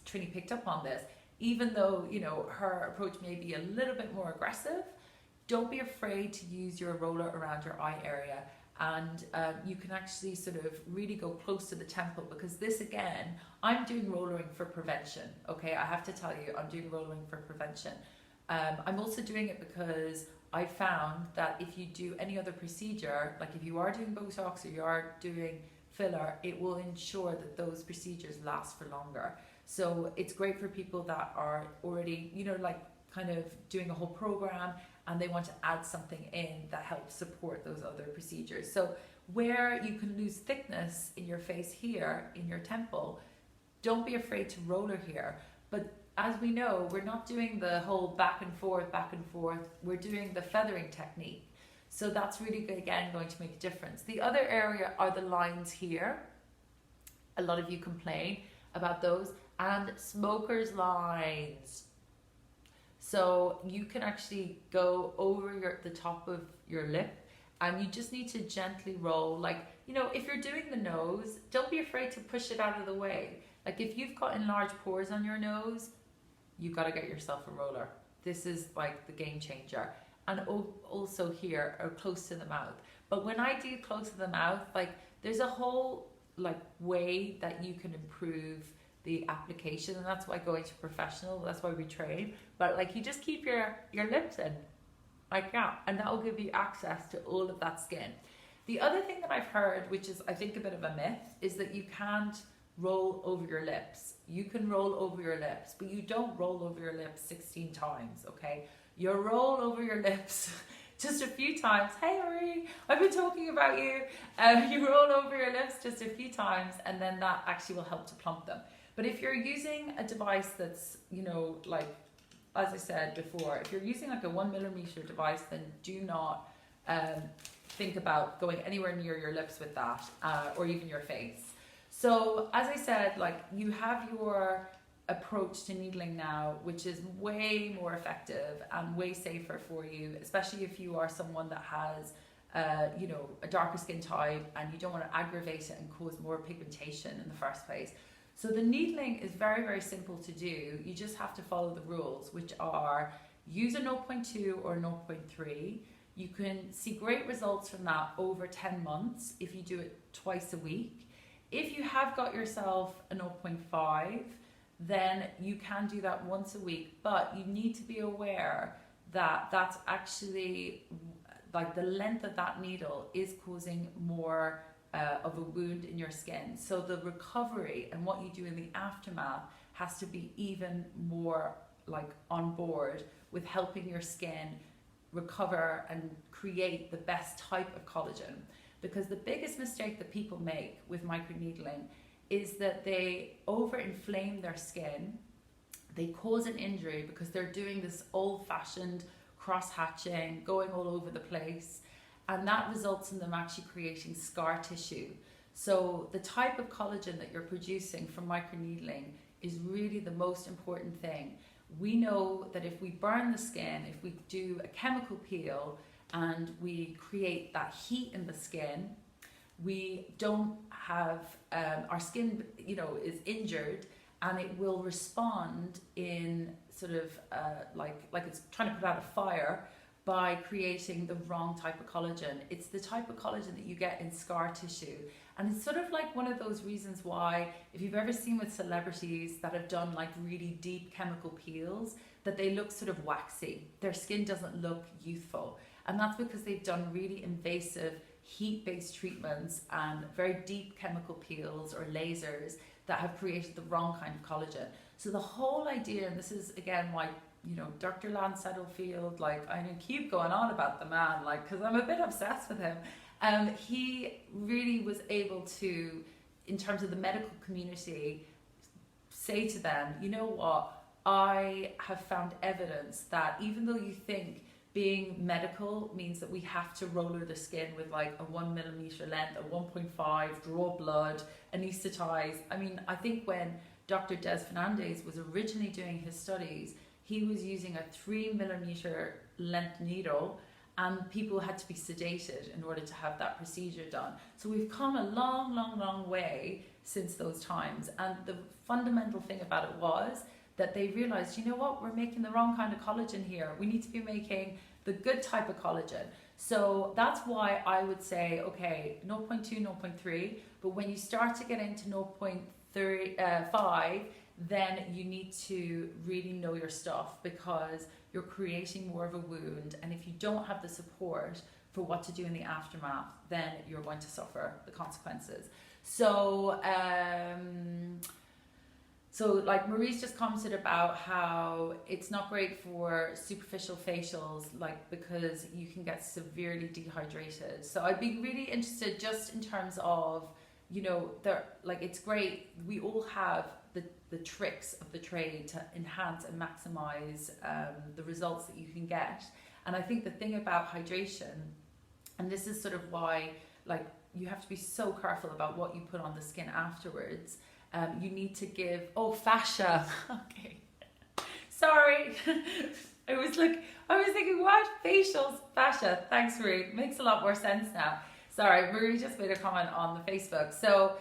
Speaker 2: Trini picked up on this. Even though, her approach may be a little bit more aggressive, don't be afraid to use your roller around your eye area. And you can actually sort of really go close to the temple, because this, again, I'm doing rollering for prevention, okay? I have to tell you, I'm doing rollering for prevention. I'm also doing it because I found that if you do any other procedure, like if you are doing Botox or you are doing filler, it will ensure that those procedures last for longer. So it's great for people that are already, kind of doing a whole program and they want to add something in that helps support those other procedures. So where you can lose thickness in your face here, in your temple, don't be afraid to roller here. But as we know, we're not doing the whole back and forth, we're doing the feathering technique. So that's really, again, going to make a difference. The other area are the lines here. A lot of you complain about those. And smokers lines. So you can actually go over the top of your lip, and you just need to gently roll. Like, you know, if you're doing the nose, don't be afraid to push it out of the way. Like if you've got enlarged pores on your nose, you've got to get yourself a roller. This is like the game changer. And also here, or close to the mouth. But when I do close to the mouth, like there's a whole like way that you can improve the application, and that's why going to professional, that's why we train. But like you just keep your lips in, like yeah, and that will give you access to all of that skin. The other thing that I've heard, which is I think a bit of a myth, is that you can't roll over your lips. You can roll over your lips, but you don't roll over your lips 16 times, okay? You roll over your lips just a few times. Hey Marie, I've been talking about you. You roll over your lips just a few times, and then that actually will help to plump them. But if you're using a device that's, you know, like, as I said before, if you're using like a 1mm device, then do not think about going anywhere near your lips with that, or even your face. So as I said, like you have your approach to needling now, which is way more effective and way safer for you, especially if you are someone that has you know, a darker skin type and you don't want to aggravate it and cause more pigmentation in the first place. So the needling is very, very simple to do. You just have to follow the rules, which are use a 0.2 or 0.3. You can see great results from that over 10 months if you do it twice a week. If you have got yourself a 0.5, then you can do that once a week, but you need to be aware that that's actually, like the length of that needle is causing more of a wound in your skin. So the recovery and what you do in the aftermath has to be even more like on board with helping your skin recover and create the best type of collagen. Because the biggest mistake that people make with microneedling is that they overinflame their skin. They cause an injury because they're doing this old-fashioned cross-hatching, going all over the place, and that results in them actually creating scar tissue. So the type of collagen that you're producing from microneedling is really the most important thing. We know that if we burn the skin, if we do a chemical peel and we create that heat in the skin, we don't have, our skin, you know, is injured, and it will respond in sort of like it's trying to put out a fire by creating the wrong type of collagen. It's the type of collagen that you get in scar tissue. And it's sort of like one of those reasons why, if you've ever seen with celebrities that have done like really deep chemical peels, that they look sort of waxy. Their skin doesn't look youthful. And that's because they've done really invasive heat-based treatments and very deep chemical peels or lasers that have created the wrong kind of collagen. So the whole idea, and this is again why, you know, Dr. Lance Settlefield, like I can keep going on about the man, like, because I'm a bit obsessed with him. He really was able to, in terms of the medical community, say to them, you know what, I have found evidence that even though you think being medical means that we have to roller the skin with like a 1mm length, a 1.5, draw blood, anesthetize. I mean, I think when Dr. Des Fernandez was originally doing his studies, he was using a 3mm length needle, and people had to be sedated in order to have that procedure done. So we've come a long, long, long way since those times. And the fundamental thing about it was that they realized, you know what, we're making the wrong kind of collagen here. We need to be making the good type of collagen. So that's why I would say, okay, 0.2, 0.3, but when you start to get into 0.5, then you need to really know your stuff, because you're creating more of a wound. And if you don't have the support for what to do in the aftermath, then you're going to suffer the consequences. So, so like Marie's just commented about how it's not great for superficial facials, like because you can get severely dehydrated. So I'd be really interested just in terms of, you know, like it's great. We all have the tricks of the trade to enhance and maximize the results that you can get. And I think the thing about hydration, and this is sort of why, like, you have to be so careful about what you put on the skin afterwards. you need to give, fascia. Okay. Sorry. I was thinking, what? Facial fascia. Thanks, Marie. Makes a lot more sense now. Sorry, Marie just made a comment on the Facebook. So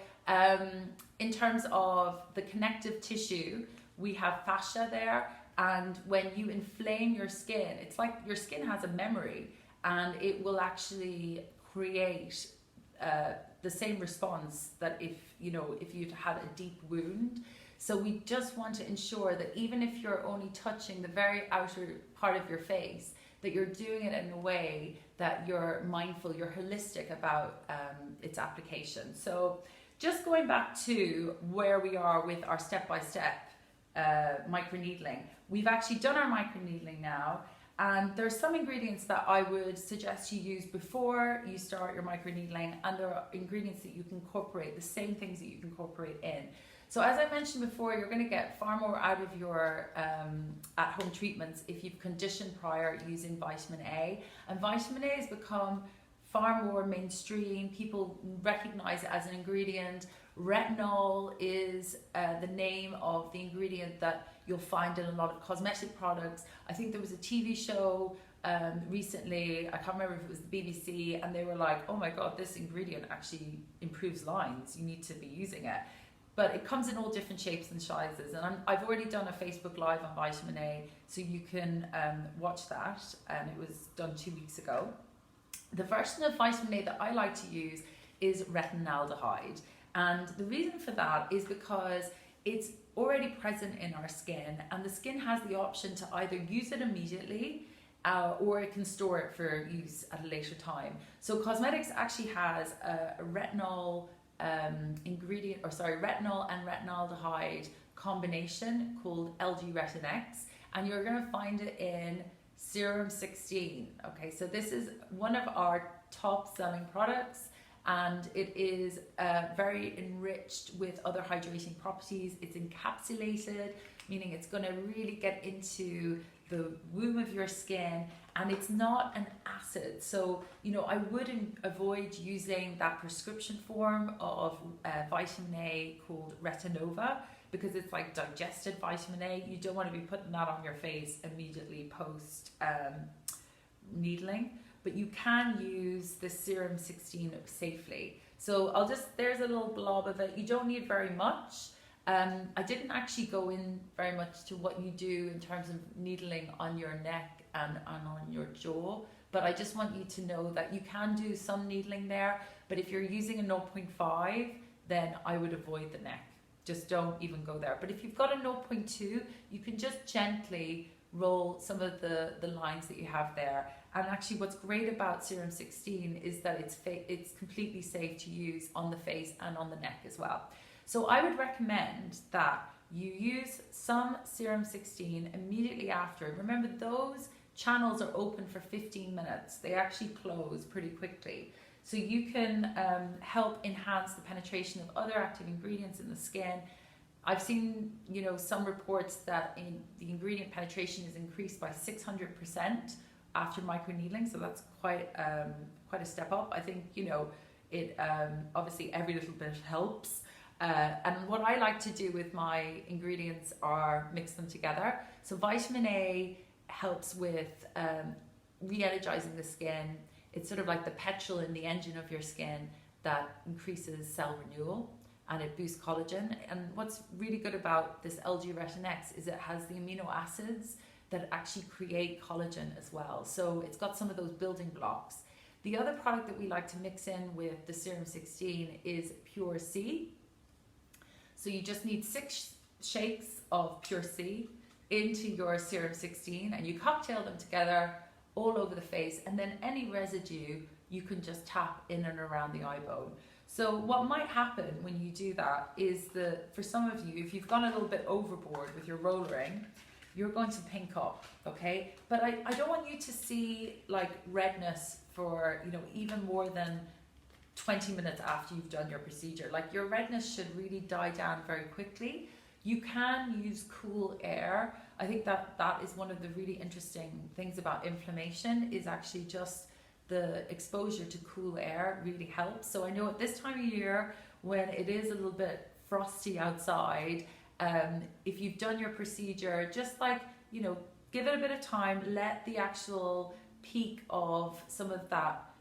Speaker 2: in terms of the connective tissue, we have fascia there. And when you inflame your skin, it's like your skin has a memory, and it will actually create the same response that if you'd had a deep wound. So we just want to ensure that even if you're only touching the very outer part of your face, that you're doing it in a way that you're mindful, you're holistic about its application. So just going back to where we are with our step-by-step microneedling. We've actually done our microneedling now, and there's some ingredients that I would suggest you use before you start your microneedling, and there are ingredients that you can incorporate, the same things that you can incorporate in. So as I mentioned before, you're going to get far more out of your at-home treatments if you've conditioned prior using vitamin A. And vitamin A has become far more mainstream. People recognize it as an ingredient. Retinol is the name of the ingredient that you'll find in a lot of cosmetic products. I think there was a TV show recently, I can't remember if it was the BBC, and they were like, oh my god, this ingredient actually improves lines, you need to be using it. But it comes in all different shapes and sizes, and I've already done a Facebook Live on vitamin A, so you can watch that, and it was done 2 weeks ago. The version of vitamin A that I like to use is retinaldehyde, and the reason for that is because it's already present in our skin, and the skin has the option to either use it immediately or it can store it for use at a later time. So cosmetics actually has a retinol retinol and retinaldehyde combination called LG-Retin-X, and you're going to find it in Serum 16. Okay, so this is one of our top selling products, and it is very enriched with other hydrating properties. It's encapsulated, meaning it's going to really get into the womb of your skin, and it's not an acid. So, I wouldn't avoid using that prescription form of vitamin A called Retinova, because it's like digested vitamin A. You don't want to be putting that on your face immediately post needling, but you can use the Serum 16 safely. So there's a little blob of it. You don't need very much. I didn't actually go in very much to what you do in terms of needling on your neck and on your jaw, but I just want you to know that you can do some needling there, but if you're using a 0.5, then I would avoid the neck. Just don't even go there. But if you've got a 0.2, you can just gently roll some of the lines that you have there. And actually what's great about Serum 16 is that it's completely safe to use on the face and on the neck as well. So I would recommend that you use some Serum 16 immediately after. Remember, those channels are open for 15 minutes. They actually close pretty quickly. So you can help enhance the penetration of other active ingredients in the skin. I've seen, some reports that the ingredient penetration is increased by 600% after microneedling. So that's quite a step up. I think, it obviously every little bit helps. And what I like to do with my ingredients are mix them together. So vitamin A helps with re-energizing the skin. It's sort of like the petrol in the engine of your skin that increases cell renewal, and it boosts collagen. And what's really good about this LG-Retin-X is it has the amino acids that actually create collagen as well. So it's got some of those building blocks. The other product that we like to mix in with the Serum 16 is Pure C. So you just need 6 shakes of Pure C into your Serum 16, and you cocktail them together all over the face, and then any residue you can just tap in and around the eye bone. So what might happen when you do that is for some of you, if you've gone a little bit overboard with your rollering, you're going to pink up, okay? But I don't want you to see like redness for, even more than 20 minutes after you've done your procedure. Like, your redness should really die down very quickly. You can use cool air. I think that is one of the really interesting things about inflammation, is actually just the exposure to cool air really helps. So I know at this time of year, when it is a little bit frosty outside, if you've done your procedure, just like, you know, give it a bit of time, let the actual peak of some of that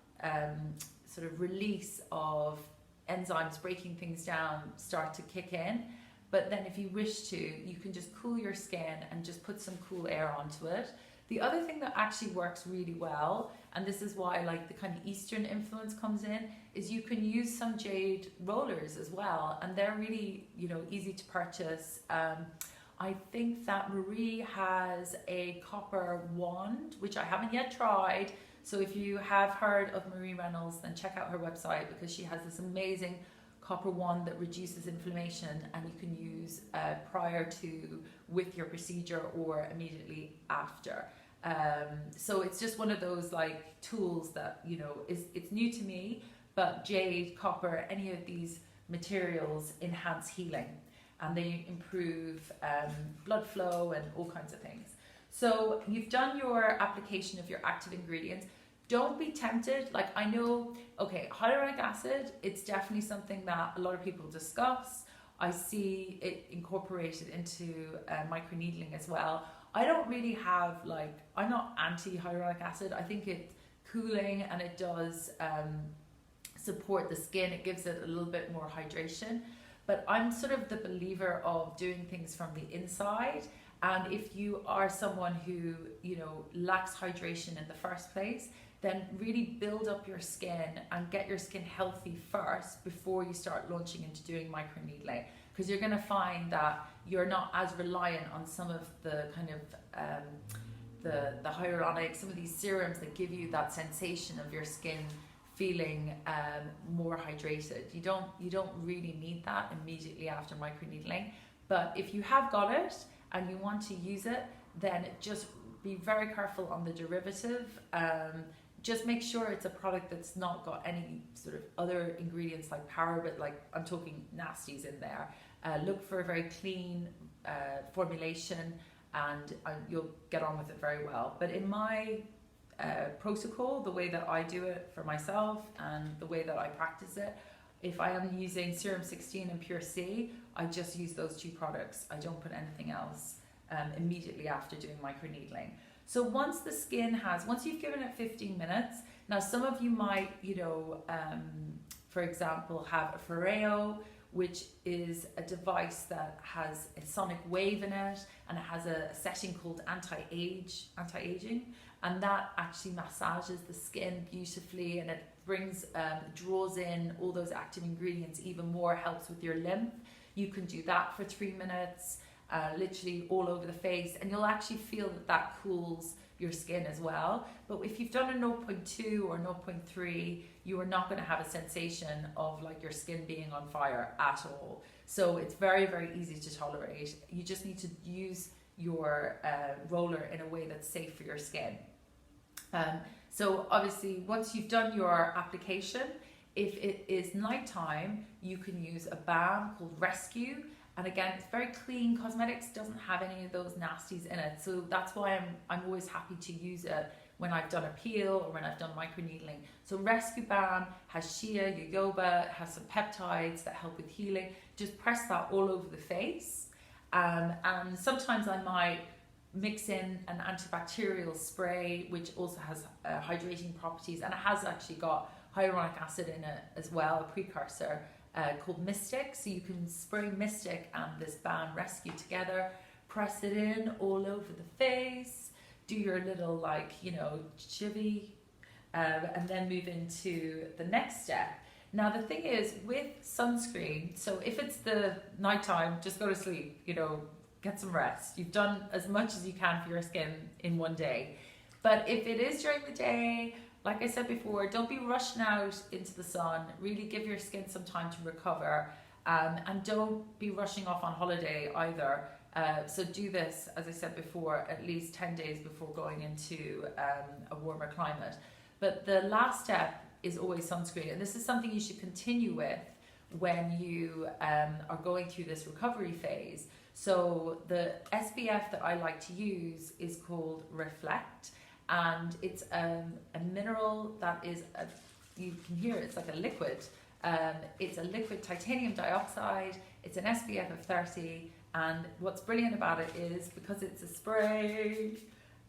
Speaker 2: sort of release of enzymes breaking things down start to kick in. But then if you wish to, you can just cool your skin and just put some cool air onto it. The other thing that actually works really well, and this is why like the kind of Eastern influence comes in, is you can use some jade rollers as well, and they're really, you know, easy to purchase. I think that Marie has a copper wand, which I haven't yet tried. So if you have heard of Marie Reynolds, then check out her website, because she has this amazing copper wand that reduces inflammation, and you can use prior to, with your procedure, or immediately after. So it's just one of those like tools that, you know, it's new to me, but jade, copper, any of these materials enhance healing, and they improve blood flow and all kinds of things. So you've done your application of your active ingredients. Don't be tempted. Like, I know, okay, hyaluronic acid, it's definitely something that a lot of people discuss. I see it incorporated into microneedling as well. I don't really have like, I'm not anti hyaluronic acid. I think it's cooling, and it does support the skin. It gives it a little bit more hydration. But I'm sort of the believer of doing things from the inside. And if you are someone who, you know, lacks hydration in the first place, then really build up your skin and get your skin healthy first before you start launching into doing microneedling. Because you're going to find that you're not as reliant on some of the kind of the hyaluronic, some of these serums that give you that sensation of your skin feeling more hydrated. You don't really need that immediately after microneedling. But if you have got it and you want to use it, then just be very careful on the derivative. Just make sure it's a product that's not got any sort of other ingredients like paraben, like I'm talking nasties in there. Look for a very clean formulation, and you'll get on with it very well. But in my protocol, the way that I do it for myself and the way that I practice it, if I am using Serum 16 and Pure C, I just use those two products. I don't put anything else immediately after doing microneedling. So once you've given it 15 minutes, now some of you might, you know, for example, have a Foreo, which is a device that has a sonic wave in it, and it has a setting called anti-aging, and that actually massages the skin beautifully, and it draws in all those active ingredients even more, helps with your lymph. You can do that for 3 minutes. Literally all over the face, and you'll actually feel that cools your skin as well. But if you've done a 0.2 or 0.3, you are not going to have a sensation of like your skin being on fire at all. So it's very, very easy to tolerate. You just need to use your roller in a way that's safe for your skin. So obviously once you've done your application, if it is nighttime, you can use a balm called Rescue. And again, it's very clean. Cosmetics doesn't have any of those nasties in it. So that's why I'm always happy to use it when I've done a peel or when I've done microneedling. So Rescue Balm has shea, jojoba, it has some peptides that help with healing. Just press that all over the face. And sometimes I might mix in an antibacterial spray, which also has hydrating properties. And it has actually got hyaluronic acid in it as well, a precursor. Called Mystic. So you can spray Mystic and this Balm Rescue together, press it in all over the face, do your little like, you know, chivvy, and then move into the next step. Now the thing is with sunscreen, so if it's the nighttime, just go to sleep, you know, get some rest. You've done as much as you can for your skin in one day. But if it is during the day, like I said before, don't be rushing out into the sun. Really give your skin some time to recover, and don't be rushing off on holiday either. So do this, as I said before, at least 10 days before going into a warmer climate. But the last step is always sunscreen, and this is something you should continue with when you are going through this recovery phase. So the SPF that I like to use is called Reflect. And it's a mineral that is, you can hear it's like a liquid. It's a liquid titanium dioxide. It's an SPF of 30, and what's brilliant about it is because it's a spray,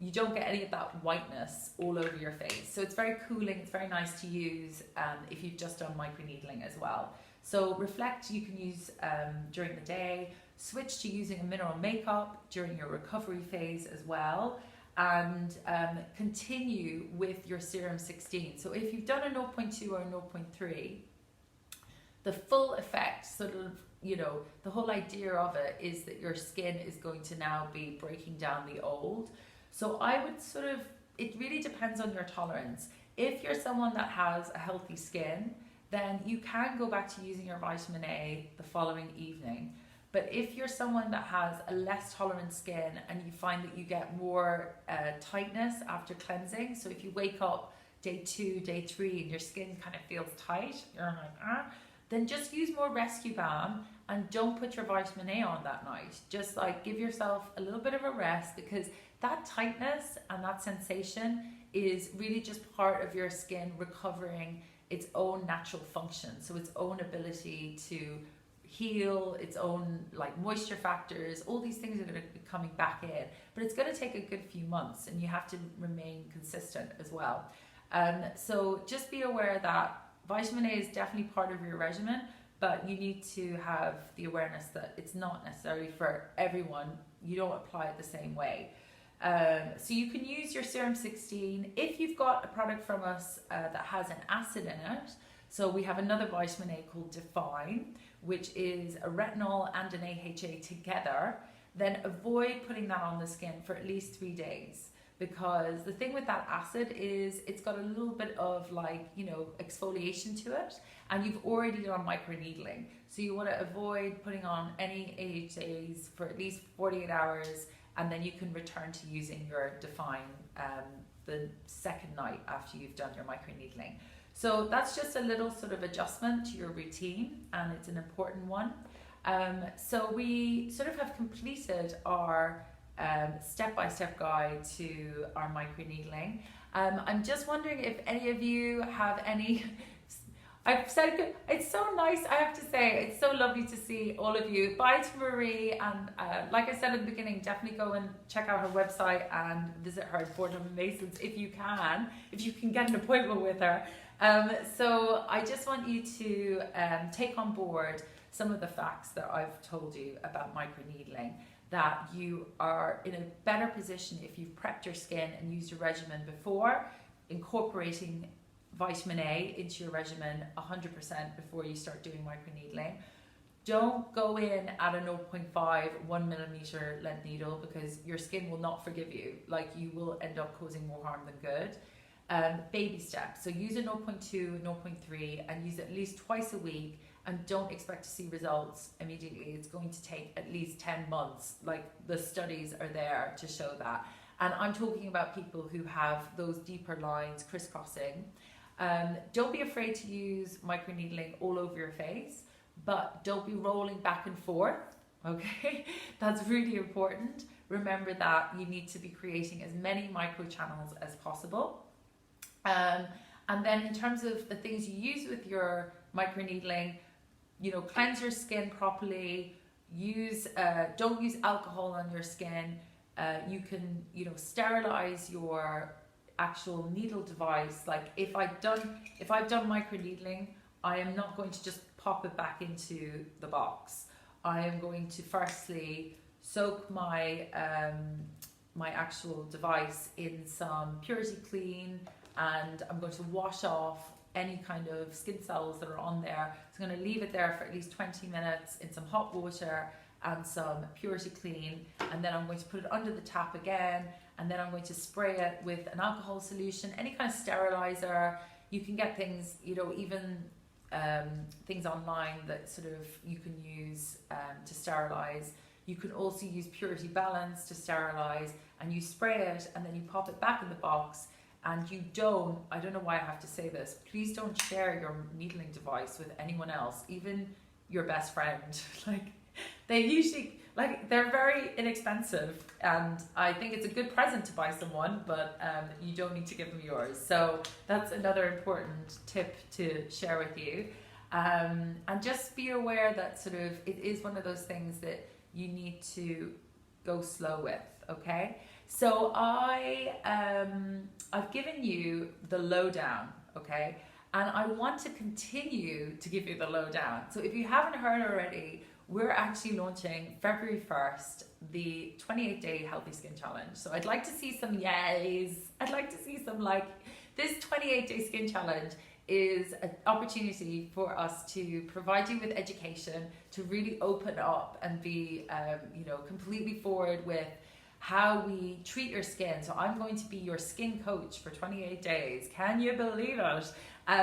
Speaker 2: you don't get any of that whiteness all over your face. So it's very cooling, it's very nice to use if you've just done microneedling as well. So Reflect you can use during the day, switch to using a mineral makeup during your recovery phase as well, and continue with your Serum 16. So if you've done a 0.2 or a 0.3, the full effect, sort of, you know, the whole idea of it is that your skin is going to now be breaking down the old. So I would sort of, it really depends on your tolerance. If you're someone that has a healthy skin, then you can go back to using your vitamin A the following evening. But if you're someone that has a less tolerant skin and you find that you get more tightness after cleansing, so if you wake up day 2, day 3 and your skin kind of feels tight, you're like, then just use more rescue balm and don't put your vitamin A on that night. Just like give yourself a little bit of a rest, because that tightness and that sensation is really just part of your skin recovering its own natural function. So its own ability to heal, its own like moisture factors, all these things are going to be coming back in. But it's going to take a good few months, and you have to remain consistent as well. So just be aware that vitamin A is definitely part of your regimen, but you need to have the awareness that it's not necessarily for everyone. You don't apply it the same way. So you can use your Serum 16 if you've got a product from us that has an acid in it. So we have another vitamin A called Define, which is a retinol and an AHA together. Then avoid putting that on the skin for at least 3 days, because the thing with that acid is it's got a little bit of like, you know, exfoliation to it, and you've already done microneedling. So you want to avoid putting on any AHAs for at least 48 hours, and then you can return to using your Define the second night after you've done your microneedling. So that's just a little sort of adjustment to your routine, and it's an important one. So we sort of have completed our step-by-step guide to our microneedling. I'm just wondering if any of you have any I've said good. It's so nice, I have to say. It's so lovely to see all of you. Bye to Marie, and like I said at the beginning, definitely go and check out her website and visit her at Boardroom Masons if you can get an appointment with her. So I just want you to take on board some of the facts that I've told you about microneedling, that you are in a better position if you've prepped your skin and used your regimen before, incorporating vitamin A into your regimen 100% before you start doing microneedling. Don't go in at a 0.5 1 millimeter lead needle, because your skin will not forgive you. Like, you will end up causing more harm than good. Baby steps. So use a 0.2, 0.3 and use it at least twice a week, and don't expect to see results immediately. It's going to take at least 10 months. Like, the studies are there to show that. And I'm talking about people who have those deeper lines crisscrossing. Don't be afraid to use microneedling all over your face, but don't be rolling back and forth, okay? That's really important. Remember that you need to be creating as many micro channels as possible. And then in terms of the things you use with your microneedling, you know, cleanse your skin properly, don't use alcohol on your skin. You can, you know, sterilize your actual needle device. Like, if I've done microneedling, I am not going to just pop it back into the box. I am going to firstly soak my my actual device in some Purity Clean, and I'm going to wash off any kind of skin cells that are on there. So I'm going to leave it there for at least 20 minutes in some hot water and some Purity Clean, and then I'm going to put it under the tap again, and then I'm going to spray it with an alcohol solution, any kind of sterilizer. You can get things, you know, even things online that sort of you can use to sterilize. You can also use Purity Balance to sterilize, and you spray it and then you pop it back in the box. And you don't, I don't know why I have to say this, please don't share your needling device with anyone else, even your best friend. Like, they usually, like, they're very inexpensive, and I think it's a good present to buy someone, but you don't need to give them yours. So that's another important tip to share with you. And just be aware that sort of it is one of those things that you need to go slow with, okay? So I've given you the lowdown, okay? And I want to continue to give you the lowdown. So if you haven't heard already, we're actually launching February 1st, the 28-day Healthy Skin Challenge. So I'd like to see some yays. I'd like to see some like, this 28-day skin challenge is an opportunity for us to provide you with education, to really open up and be, completely forward with how we treat your skin. So I'm going to be your skin coach for 28 days. Can you believe it?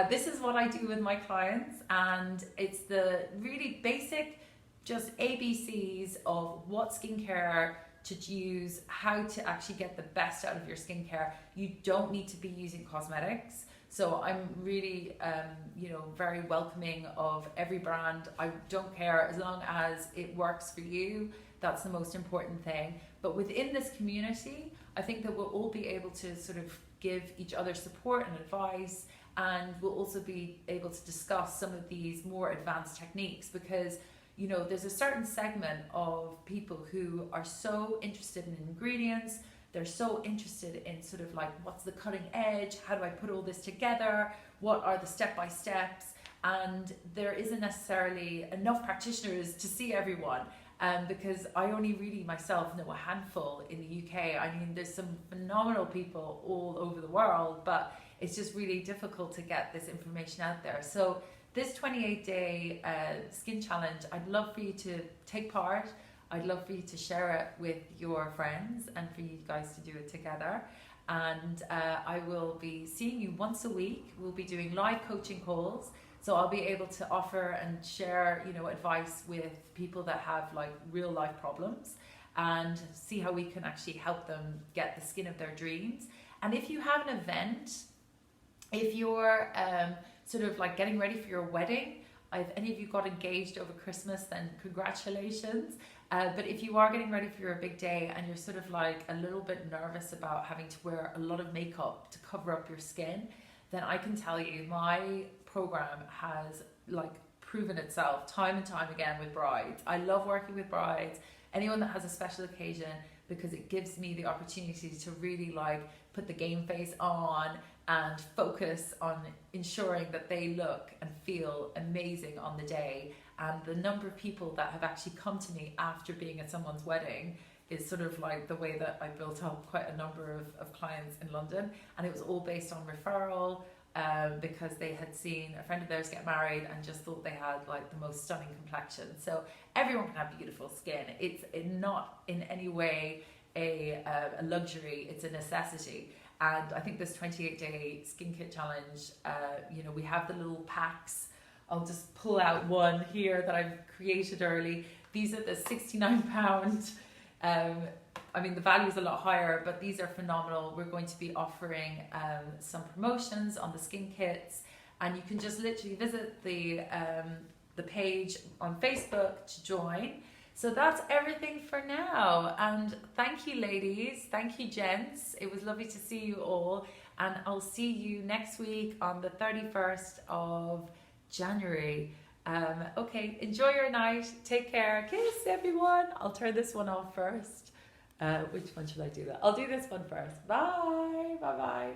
Speaker 2: This is what I do with my clients, and it's the really basic, just ABCs of what skincare to use, how to actually get the best out of your skincare. You don't need to be using cosmetics. So I'm really, very welcoming of every brand. I don't care, as long as it works for you. That's the most important thing. But within this community, I think that we'll all be able to sort of give each other support and advice, and we'll also be able to discuss some of these more advanced techniques, because there's a certain segment of people who are so interested in ingredients. They're so interested in sort of like, what's the cutting edge? How do I put all this together? What are the step-by-steps? And there isn't necessarily enough practitioners to see everyone. Because I only really myself know a handful in the UK. I mean, there's some phenomenal people all over the world, but it's just really difficult to get this information out there. So this 28-day skin challenge, I'd love for you to take part. I'd love for you to share it with your friends and for you guys to do it together. And I will be seeing you once a week. We'll be doing live coaching calls. So I'll be able to offer and share, advice with people that have like real life problems, and see how we can actually help them get the skin of their dreams. And if you have an event, if you're sort of like getting ready for your wedding, if any of you got engaged over Christmas, then congratulations. But if you are getting ready for your big day and you're sort of like a little bit nervous about having to wear a lot of makeup to cover up your skin, then I can tell you my program has like proven itself time and time again with brides. I love working with brides, anyone that has a special occasion, because it gives me the opportunity to really like put the game face on and focus on ensuring that they look and feel amazing on the day. And the number of people that have actually come to me after being at someone's wedding is sort of like the way that I built up quite a number of clients in London. And it was all based on referral, because they had seen a friend of theirs get married and just thought they had like the most stunning complexion. So everyone can have beautiful skin. It's not in any way a luxury, it's a necessity. And I think this 28-day skin kit challenge, we have the little packs. I'll just pull out one here that I've created early. These are the £69. The value is a lot higher, but these are phenomenal. We're going to be offering some promotions on the skin kits, and you can just literally visit the page on Facebook to join. So that's everything for now. And thank you, ladies. Thank you, gents. It was lovely to see you all. And I'll see you next week on the 31st of January. Okay, enjoy your night. Take care. Kiss, everyone. I'll turn this one off first. Which one should I do that? I'll do this one first. Bye. Bye-bye.